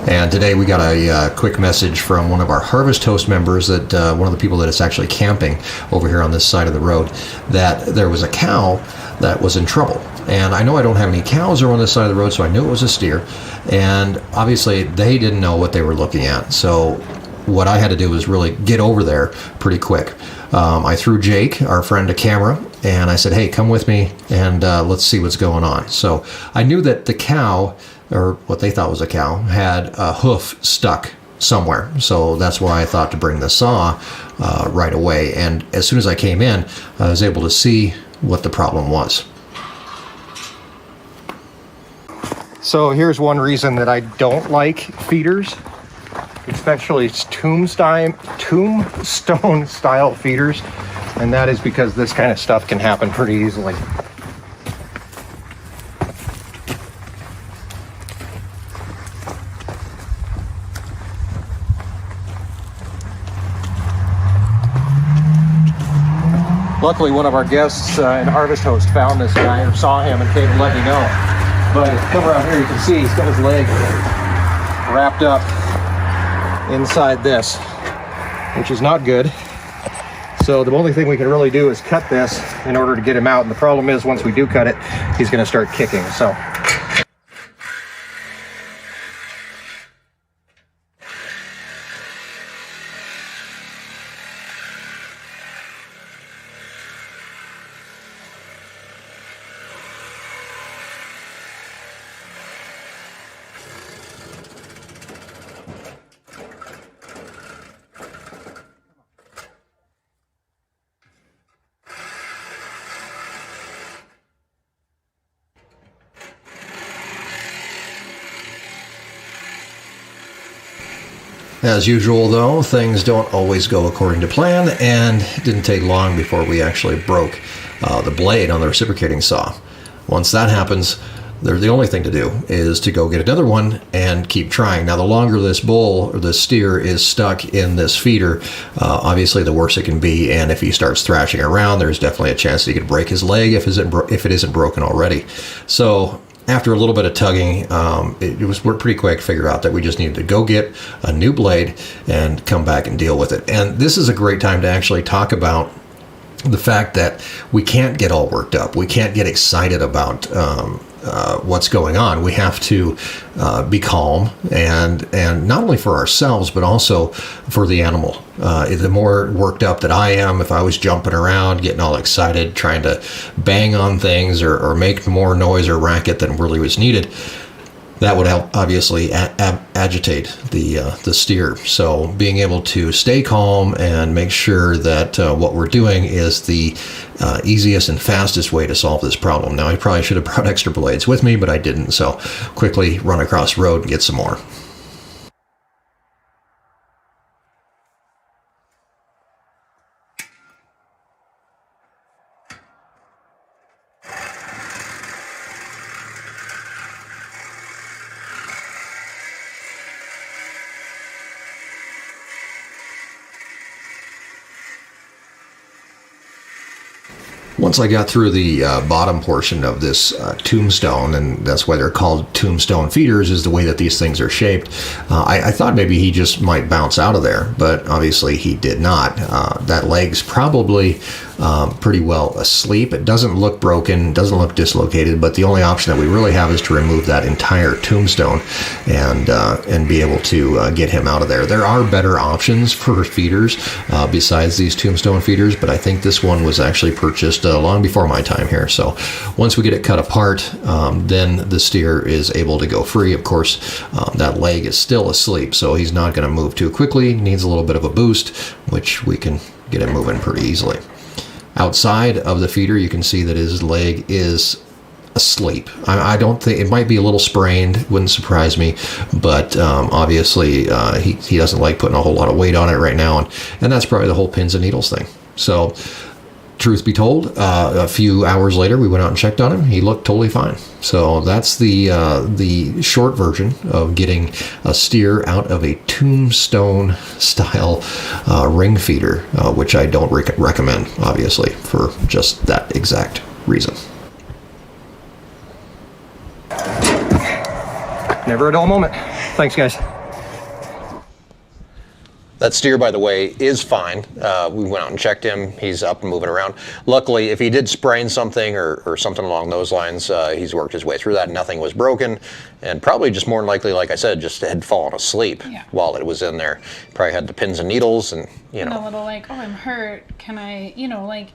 And today we got a quick message from one of our Harvest Host members, that one of the people that is actually camping over here on this side of the road, that there was a cow that was in trouble. And I know I don't have any cows over on this side of the road, so I knew it was a steer. And obviously they didn't know what they were looking at. So what I had to do was really get over there pretty quick. I threw Jake, our friend, a camera, and I said, hey, come with me and let's see what's going on. So I knew that the cow, or what they thought was a cow, had a hoof stuck somewhere. So that's why I thought to bring the saw right away. And as soon as I came in, I was able to see what the problem was. So here's one reason that I don't like feeders, especially tombstone style feeders, and that is because this kind of stuff can happen pretty easily. Luckily, one of our guests in Harvest Host found this guy or saw him and came to let me know. But if you come around here, you can see he's got his leg wrapped up inside this, which is not good. So the only thing we can really do is cut this in order to get him out. And the problem is, once we do cut it, he's going to start kicking. So As usual, though, things don't always go according to plan, and it didn't take long before we actually broke the blade on the reciprocating saw. Once that happens, the only thing to do is to go get another one and keep trying. Now, the longer this bull or this steer is stuck in this feeder, obviously the worse it can be. And if he starts thrashing around, there's definitely a chance that he could break his leg if it isn't broken already. So after a little bit of tugging, we're pretty quick to figure out that we just needed to go get a new blade and come back and deal with it. And this is a great time to actually talk about the fact that we can't get all worked up. We can't get excited about what's going on. We have to be calm, and not only for ourselves, but also for the animal. The more worked up that I am, if I was jumping around, getting all excited, trying to bang on things or make more noise or racket than really was needed, that would help obviously agitate the steer. So being able to stay calm and make sure that what we're doing is the easiest and fastest way to solve this problem. Now, I probably should have brought extra blades with me, but I didn't. So quickly run across the road and get some more. Once I got through the bottom portion of this tombstone, and that's why they're called tombstone feeders, is the way that these things are shaped. I thought maybe he just might bounce out of there, but obviously he did not. That leg's probably pretty well asleep. It doesn't look broken, doesn't look dislocated, but the only option that we really have is to remove that entire tombstone and be able to get him out of there. There are better options for feeders besides these tombstone feeders, but I think this one was actually purchased long before my time here. So once we get it cut apart, then the steer is able to go free. Of course, that leg is still asleep, so he's not going to move too quickly. Needs a little bit of a boost, which we can get him moving pretty easily. Outside of the feeder, you can see that his leg is asleep. I don't think, it might be a little sprained, wouldn't surprise me, but obviously he doesn't like putting a whole lot of weight on it right now, and that's probably the whole pins and needles thing. So truth be told, a few hours later, we went out and checked on him. He looked totally fine. So that's the short version of getting a steer out of a tombstone style ring feeder, which I don't recommend, obviously, for just that exact reason. Never a dull moment. Thanks, guys. That steer, by the way, is fine. We went out and checked him. He's up and moving around. Luckily, if he did sprain something or something along those lines, he's worked his way through that. Nothing was broken, and probably just more than likely, like I said, just had fallen asleep while it was in there. Probably had the pins and needles, and And a little like, oh, I'm hurt. Can I, like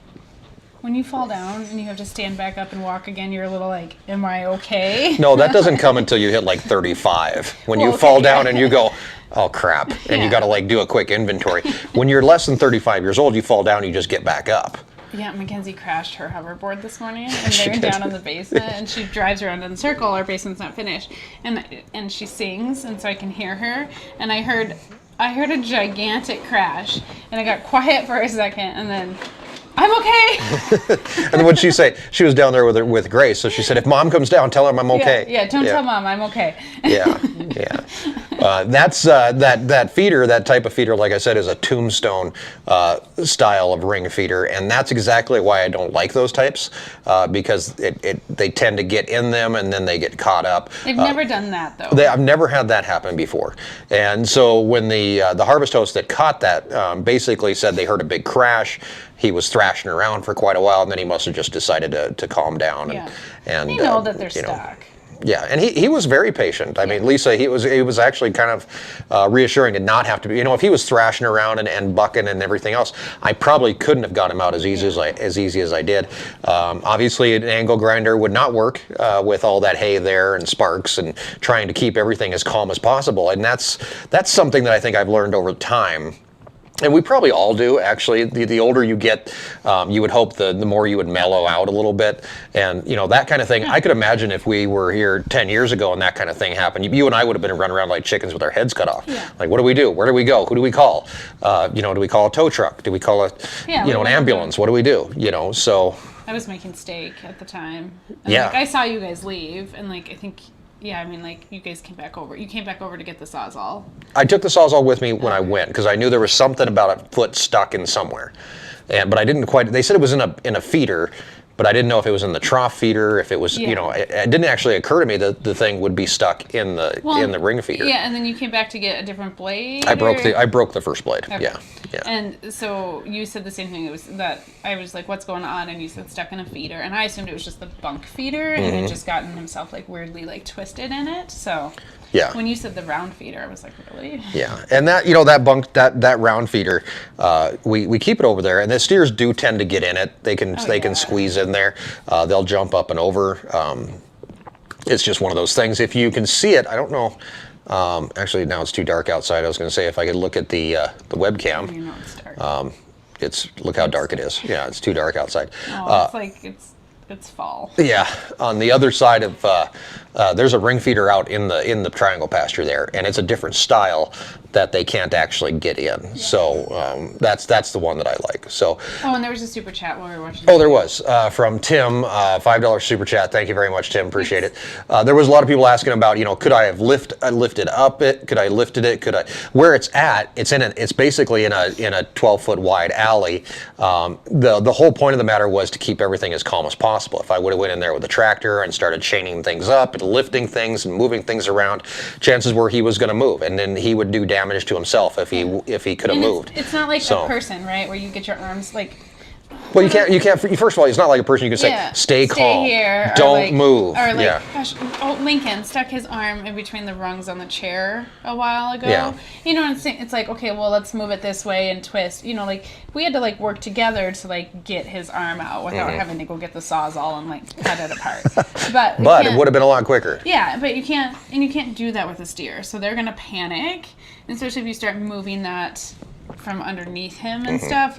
when you fall down and you have to stand back up and walk again, you're a little like, am I okay? No, that doesn't come until you hit like 35. When you fall down and you go, oh crap, and you got to like do a quick inventory. When you're less than 35 years old, you fall down, you just get back up. Yeah, Mackenzie crashed her hoverboard this morning, and they're down in the basement, and she drives around in a circle. Our basement's not finished, and she sings, and so I can hear her. And I heard a gigantic crash, and I got quiet for a second, and then I'm okay. And what'd she say? She was down there with Grace, so she said, if Mom comes down, tell her I'm okay. Yeah, don't tell Mom I'm okay. Yeah. That's that feeder, that type of feeder, like I said, is a tombstone style of ring feeder, and that's exactly why I don't like those types, because they tend to get in them and then they get caught up. They've never done that though. I've never had that happen before, and so when the harvest host that caught that basically said they heard a big crash. He was thrashing around for quite a while, and then he must have just decided to calm down. And they know that they're stuck. Yeah, and he was very patient. I mean, Lisa, he was actually kind of reassuring to not have to be. If he was thrashing around and bucking and everything else, I probably couldn't have got him out as easy as I did. Obviously, an angle grinder would not work with all that hay there and sparks and trying to keep everything as calm as possible. And that's something that I think I've learned over time. And we probably all do, actually. The older you get, you would hope the more you would mellow out a little bit. And, that kind of thing. I could imagine if we were here 10 years ago and that kind of thing happened, you and I would have been running around like chickens with our heads cut off. Yeah. Like, what do we do? Where do we go? Who do we call? Do we call a tow truck? Do we call an ambulance? What do we do? So... I was making steak at the time. And, Yeah. I saw you guys leave, and, I think... Yeah, you guys came back over. You came back over to get the Sawzall. I took the Sawzall with me when I went because I knew there was something about a foot stuck in somewhere, but I didn't quite. They said it was in a feeder, but I didn't know if it was in the trough feeder. If it was, it didn't actually occur to me that the thing would be stuck in the ring feeder. Yeah, and then you came back to get a different blade. I broke the first blade. Okay. Yeah. And so you said the same thing. It was that I was like, "What's going on?" And you said stuck in a feeder, and I assumed it was just the bunk feeder, and it just gotten himself weirdly twisted in it. So Yeah. when you said the round feeder, I was like, "Really?" Yeah, and that that bunk that round feeder, we keep it over there, and the steers do tend to get in it. They can squeeze in there. They'll jump up and over. It's just one of those things. If you can see it, I don't know. Actually, now it's too dark outside. I was going to say if I could look at the webcam. It's dark. Look how dark it is. Yeah, it's too dark outside. It's fall. Yeah, on the other side of there's a ring feeder out in the triangle pasture there, and it's a different style that they can't actually get in. Yeah. So that's the one that I like. So. Oh, and there was a super chat while we were watching. Oh, there was from Tim, $5 super chat. Thank you very much, Tim. Appreciate it. There was a lot of people asking about, could I have lifted up it? Could I lifted it? Could I? Where it's at, it's basically in a 12-foot wide alley. The whole point of the matter was to keep everything as calm as possible. If I would have went in there with a tractor and started chaining things up and lifting things and moving things around, chances were he was going to move, and then he would do damage to himself if he could have moved. It's not like a person, right? Where you get your arms Well, you can't. First of all, it's not like a person you can say, stay calm, here, don't move. Or gosh, Lincoln stuck his arm in between the rungs on the chair a while ago. Yeah. It's like, okay, well, let's move it this way and twist. We had to work together to get his arm out without having to go get the Sawzall and cut it apart. But it would have been a lot quicker. Yeah, but you can't do that with a steer. So they're gonna panic, especially if you start moving that from underneath him and stuff.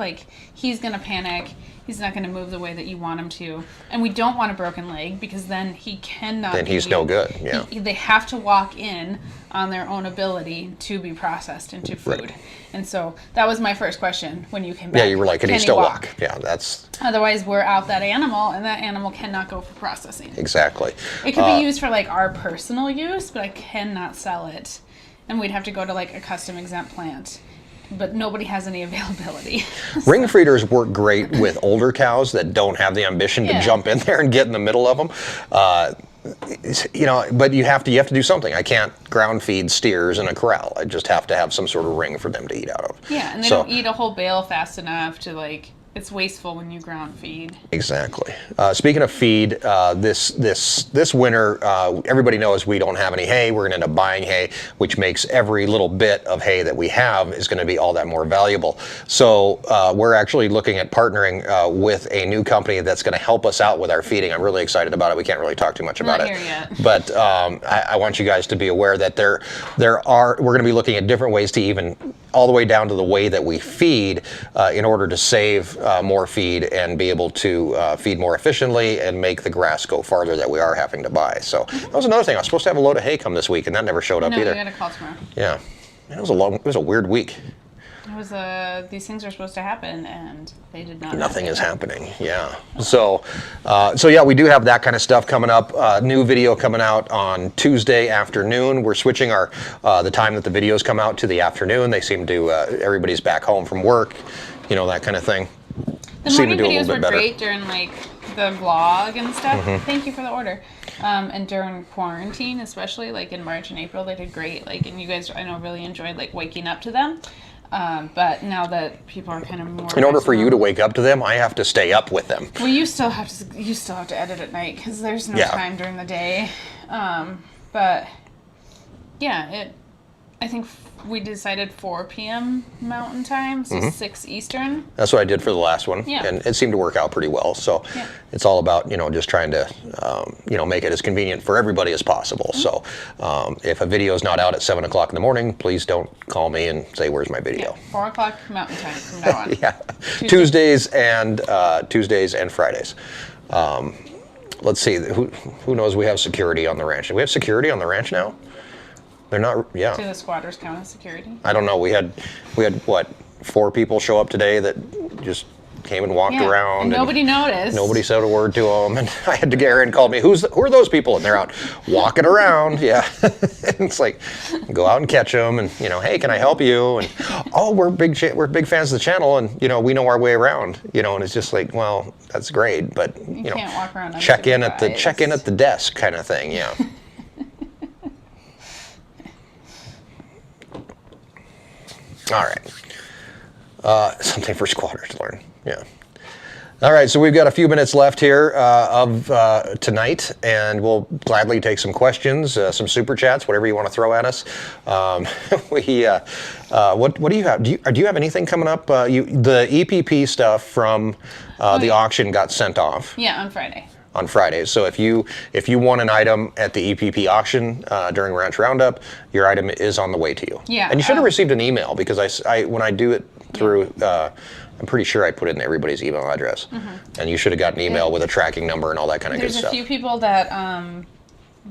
He's gonna panic. He's not gonna move the way that you want him to, and we don't want a broken leg because then he cannot. Then he's no good. Yeah. They have to walk in on their own ability to be processed into food. Right. And so that was my first question when you came back. Yeah, you were like, can he still walk? Yeah, that's. Otherwise, we're out that animal, and that animal cannot go for processing. Exactly. It could be used for our personal use, but I cannot sell it, and we'd have to go to a custom exempt plant. But nobody has any availability. Ring feeders work great with older cows that don't have the ambition to jump in there and get in the middle of them. But you have to do something. I can't ground feed steers in a corral. I just have to have some sort of ring for them to eat out of. Yeah, and they don't eat a whole bale fast enough to it's wasteful when you ground feed. Exactly. Speaking of feed, this winter, everybody knows we don't have any hay. We're going to end up buying hay, which makes every little bit of hay that we have is going to be all that more valuable. So we're actually looking at partnering with a new company that's going to help us out with our feeding. I'm really excited about it. We can't really talk too much about it. Not here yet. But I want you guys to be aware that we're going to be looking at different ways to even all the way down to the way that we feed in order to save more feed and be able to feed more efficiently and make the grass go farther that we are having to buy. So that was another thing. I was supposed to have a load of hay come this week, and that never showed up either. No, we got a call tomorrow. Yeah, it was a weird week. It was these things are supposed to happen, and they did not. Nothing is happening. Yeah. So yeah, we do have that kind of stuff coming up. New video coming out on Tuesday afternoon. We're switching the time that the videos come out to the afternoon. They seem to everybody's back home from work, that kind of thing. The morning videos were great during the vlog and stuff. Thank you for the order. And during quarantine, especially in March and April, they did great. And you guys, I know, really enjoyed waking up to them. But now that people are kind of more. In order for you to wake up to them, I have to stay up with them. Well, you still have to edit at night because there's no time during the day. But yeah, I think we decided 4 p.m. Mountain Time, so 6 Eastern. That's what I did for the last one, Yeah. and it seemed to work out pretty well. So Yeah. it's all about just trying to make it as convenient for everybody as possible. So if a video is not out at 7 o'clock in the morning, please don't call me and say where's my video. 4 o'clock Mountain Time from now on. Yeah, Tuesdays and Fridays. Let's see, who knows? We have security on the ranch. Do we have security on the ranch now? They're not. Yeah. Do the squatters count as security? I don't know. We had what, 4 people show up today that just came and walked around. And nobody noticed. Nobody said a word to them, and I had to get Erin called me. Who are those people? And they're out walking around. Yeah, it's like go out and catch them, and hey, can I help you? And we're big fans of the channel, and we know our way around. And it's just like, well, that's great, but you can't walk around check in at the desk kind of thing. Yeah. All right. Something for squatters to learn. Yeah. All right, so we've got a few minutes left here of tonight, and we'll gladly take some questions, some super chats, whatever you want to throw at us. What do you have? Do you have anything coming up? The EPP stuff from the auction got sent off. Yeah, on Friday. On Friday. So if you won an item at the EPP auction during Ranch Roundup, your item is on the way to you. Yeah. And you should have received an email, because I when I do it through, I'm pretty sure I put it in everybody's email address. And you should have got an email with a tracking number and all that kind of good stuff. There's a few people that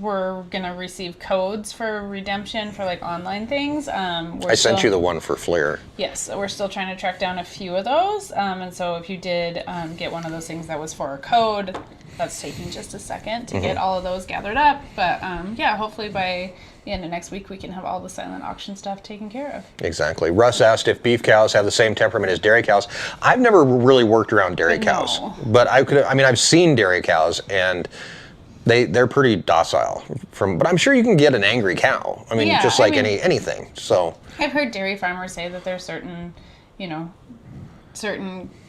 were going to receive codes for redemption for like online things. I sent you the one for Flair. Yes, so we're still trying to track down a few of those. And so if you did get one of those things that was for a code, that's taking just a second to get all of those gathered up. But yeah, hopefully by the end of next week we can have all the silent auction stuff taken care of. Exactly. Russ asked if beef cows have the same temperament as dairy cows. I've never really worked around dairy cows, but I've seen dairy cows, and they're pretty docile. But I'm sure you can get an angry cow. Just like anything. So I've heard dairy farmers say that there's certain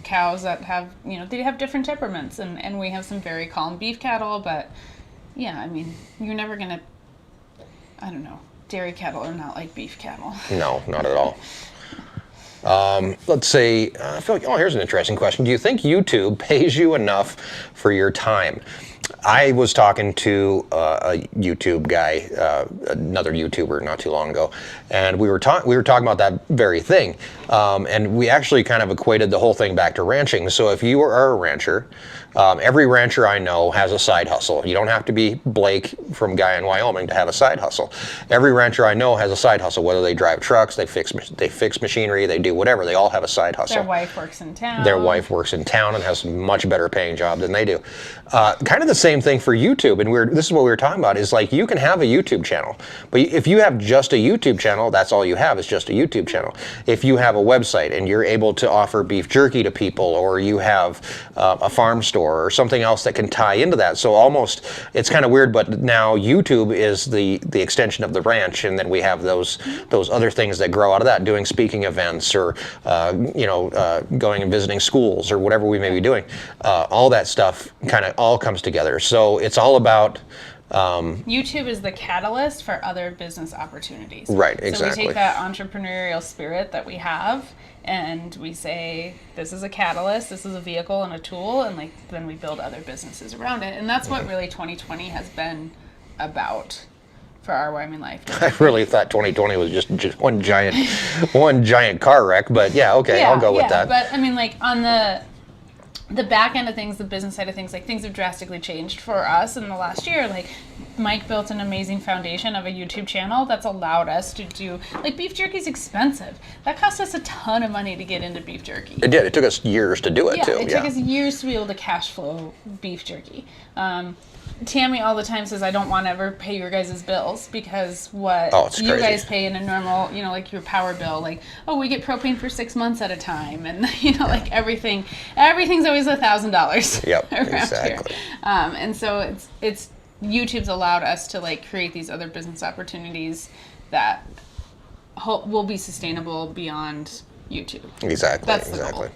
cows that have, they have different temperaments, and we have some very calm beef cattle, but yeah, you're never gonna, I don't know, dairy cattle are not like beef cattle. No, not at all. Let's say, I feel like, here's an interesting question. Do you think YouTube pays you enough for your time? I was talking to a YouTube guy, another YouTuber, not too long ago, and we were talking about that very thing, and we actually kind of equated the whole thing back to ranching. So if you are a rancher, every rancher I know has a side hustle. You don't have to be Blake from Guy in Wyoming to have a side hustle. Every rancher I know has a side hustle. Whether they drive trucks, they fix machinery, they do whatever. They all have a side hustle. Their wife works in town. Their wife works in town and has a much better paying job than they do. Kind of the same thing for YouTube, and this is what we were talking about, is like you can have a YouTube channel, but if you have just a YouTube channel, that's all you have is just a YouTube channel. If you have a website and you're able to offer beef jerky to people, or you have a farm store or something else that can tie into that, so almost, it's kind of weird, but now YouTube is the extension of the ranch, and then we have those other things that grow out of that, doing speaking events, or going and visiting schools, or whatever we may be doing. All that stuff kind of all comes together. So it's all about YouTube is the catalyst for other business opportunities. Right, So exactly. we take that entrepreneurial spirit that we have, and we say, this is a catalyst, this is a vehicle and a tool, and then we build other businesses around it. And that's what really 2020 has been about for our Wyoming Life. I really thought 2020 was just one giant car wreck, but yeah, okay, I'll go with that. But on the back end of things, the business side of things, things have drastically changed for us in the last year. Mike built an amazing foundation of a YouTube channel that's allowed us to do, beef jerky is expensive. That cost us a ton of money to get into beef jerky. It did. It took us years to do it, too. It took us years to be able to cash flow beef jerky. Tammy all the time says, I don't want to ever pay your guys' bills, because you guys pay in a normal, your power bill, we get propane for 6 months at a time, and everything's always $1,000. Yep, around exactly. Here. And so it's YouTube's allowed us to create these other business opportunities that will be sustainable beyond YouTube. Exactly. That's the Exactly.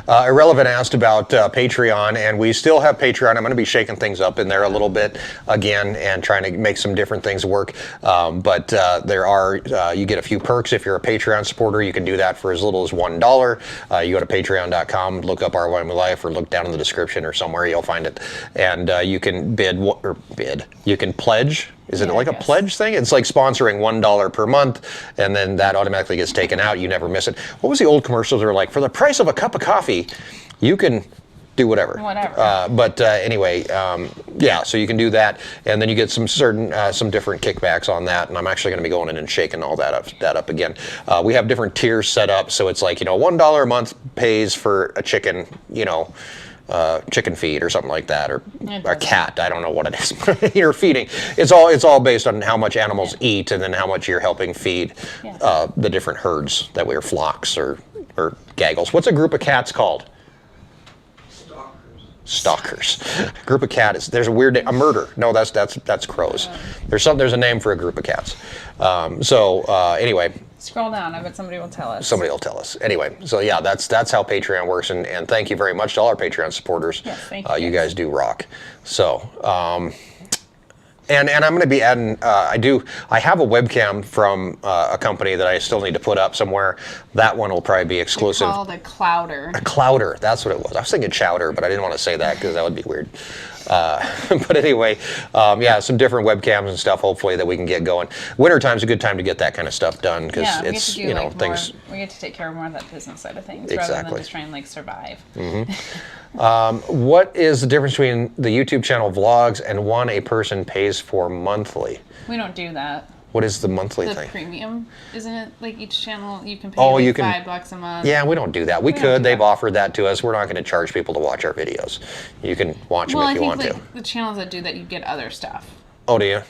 Irrelevant asked about Patreon, and we still have Patreon. I'm going to be shaking things up in there a little bit again and trying to make some different things work. But there are, you get a few perks if you're a Patreon supporter. You can do that for as little as $1. You go to patreon.com, look up our Wyoming Life, or look down in the description or somewhere, you'll find it. And you can you can pledge. Is it like a pledge thing? It's like sponsoring $1 per month, and then that automatically gets taken out. You never miss it. What was the old commercials that were like, for the price of a cup of coffee, you can do whatever. Anyway, yeah, so you can do that, and then you get some different kickbacks on that, and I'm actually going to be going in and shaking all that up again. We have different tiers set up, so it's like, $1 a month pays for a chicken, chicken feed or something like that, or a cat. I don't know what it is. You're feeding. It's all based on how much animals eat, and then how much you're helping feed the different herds that we're flocks or gaggles. What's a group of cats called? Stalkers. Group of cats. There's a weird a murder. No, that's crows. There's a name for a group of cats. Anyway. Scroll down. I bet somebody will tell us. Somebody will tell us. Anyway, so yeah, that's how Patreon works, and thank you very much to all our Patreon supporters. Yes, thank you. You guys do rock. So, and I'm going to be adding. I have a webcam from a company that I still need to put up somewhere. That one will probably be exclusive. It's called a clouder. A clouder. That's what it was. I was thinking chowder, but I didn't want to say that because that would be weird. But anyway, some different webcams and stuff, hopefully, that we can get going. Wintertime's a good time to get that kind of stuff done, because it's, things. We get to take care of more of that business side of things, Exactly. rather than just trying to survive. What is the difference between the YouTube channel vlogs and one a person pays for monthly? We don't do that. What is the monthly The thing? premium, isn't it? Like each channel, you can pay $5 a month. Yeah, we don't do that. We could. They've offered that to us. We're not going to charge people to watch our videos. You can watch them if you want to. The channels that do that, you get other stuff. Oh, do you?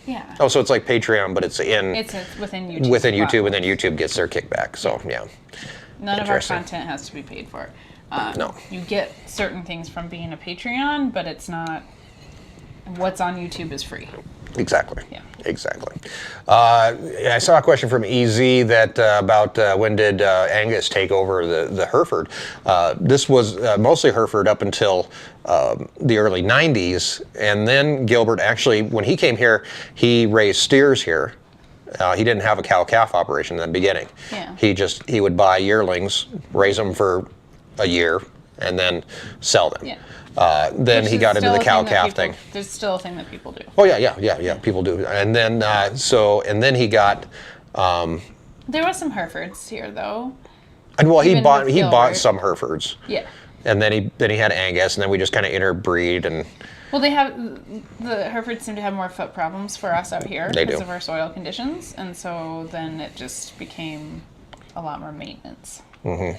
Yeah. Oh, so it's like Patreon, but it's within YouTube. Within YouTube, and then YouTube gets their kickback. So yeah. None of our content has to be paid for. No. You get certain things from being a Patreon, but it's not. What's on YouTube is free. Exactly. Yeah. Exactly. I saw a question from EZ that about when did Angus take over the Hereford. This was mostly Hereford up until the early 90s, and then Gilbert actually, when he came here, he raised steers here. He didn't have a cow-calf operation in the beginning. Yeah. He would buy yearlings, raise them for a year, and then sell them. Yeah. Then he got into the cow-calf thing. There's still a thing that people do. Oh yeah. People do, and then then he got. There was some Herefords here though. And well, he Even bought with he bought Gilbert. some Herefords. Yeah. And then he had Angus, and then we just kind of interbreed and. Well, the Herefords seem to have more foot problems for us out here They because do. of our soil conditions, and so then it just became a lot more maintenance. Mm-hmm.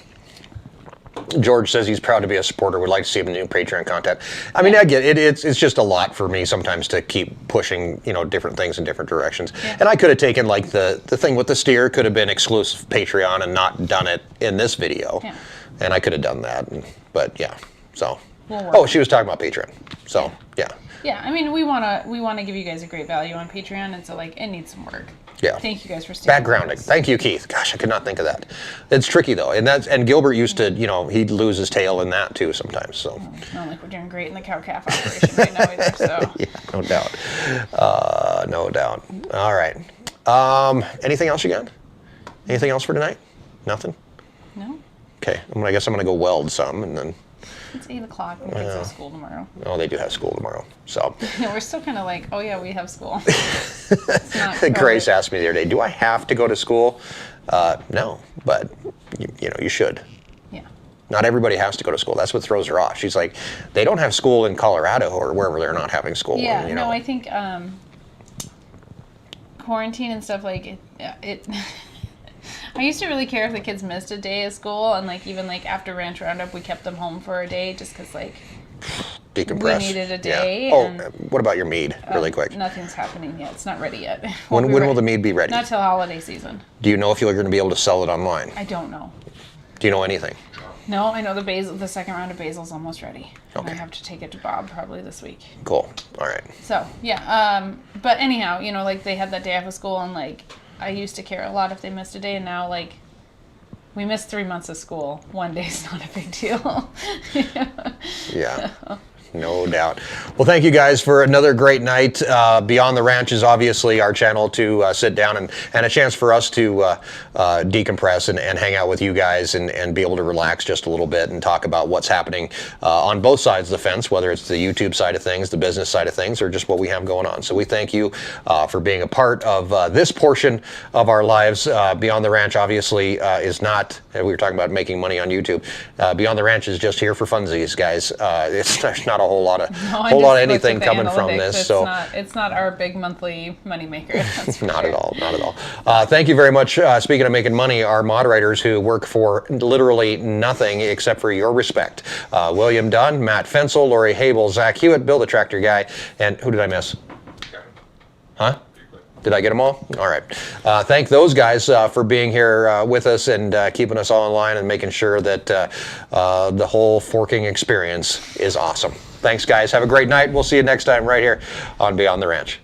George says he's proud to be a supporter. Would like to see him in new Patreon content. I mean, I get it. It's just a lot for me sometimes to keep pushing, different things in different directions. Yeah. And I could have taken like the thing with the steer could have been exclusive Patreon and not done it in this video. Yeah. And I could have done that. But yeah, so. We'll work. Oh, she was talking about Patreon. So yeah. Yeah, I mean, we wanna give you guys a great value on Patreon, and so it needs some work. Yeah. Thank you guys for staying. Backgrounding. Thank you, Keith. Gosh, I could not think of that. It's tricky though, and Gilbert used to, he'd lose his tail in that too sometimes. So. It's not like we're doing great in the cow-calf operation right now either. So. Yeah, no doubt. No doubt. All right. Anything else you got? Anything else for tonight? Nothing. No. Okay. I guess I'm gonna go weld some, and then. It's 8 o'clock. And kids have school tomorrow. Oh, they do have school tomorrow. So. We're still kind of like, oh yeah, we have school. It's not Grace asked me the other day, "Do I have to go to school?" No, but you should. Yeah. Not everybody has to go to school. That's what throws her off. She's like, they don't have school in Colorado or wherever they're not having school. Yeah. And, No, I think quarantine and stuff it. I used to really care if the kids missed a day of school, and even after Ranch Roundup, we kept them home for a day just because decompress. We needed a day. Yeah. Oh, and, what about your mead, really quick? Nothing's happening yet. It's not ready yet. When will the mead be ready? Not till holiday season. Do you know if you're going to be able to sell it online? I don't know. Do you know anything? No, I know the second round of basil's almost ready. Okay. And I have to take it to Bob probably this week. Cool. All right. So yeah, but anyhow, they had that day off of school, and I used to care a lot if they missed a day, and now we missed 3 months of school. 1 day's not a big deal. Yeah. No doubt. Well, thank you guys for another great night. Beyond the Ranch is obviously our channel to sit down and a chance for us to decompress and hang out with you guys and be able to relax just a little bit and talk about what's happening on both sides of the fence, whether it's the YouTube side of things, the business side of things, or just what we have going on. So we thank you for being a part of this portion of our lives. Beyond the Ranch obviously is not, we were talking about making money on YouTube. Beyond the Ranch is just here for funsies, guys. There's not a whole lot of anything coming from this. It's not our big monthly moneymaker. That's for not sure. at all, not at all. Thank you very much. Speaking of making money, our moderators who work for literally nothing except for your respect. William Dunn, Matt Fensel, Lori Hable, Zach Hewitt, Bill the Tractor Guy, and who did I miss? Huh? Did I get them all? All right. Thank those guys for being here with us and keeping us all in line and making sure that the whole forking experience is awesome. Thanks, guys. Have a great night. We'll see you next time right here on Beyond the Ranch.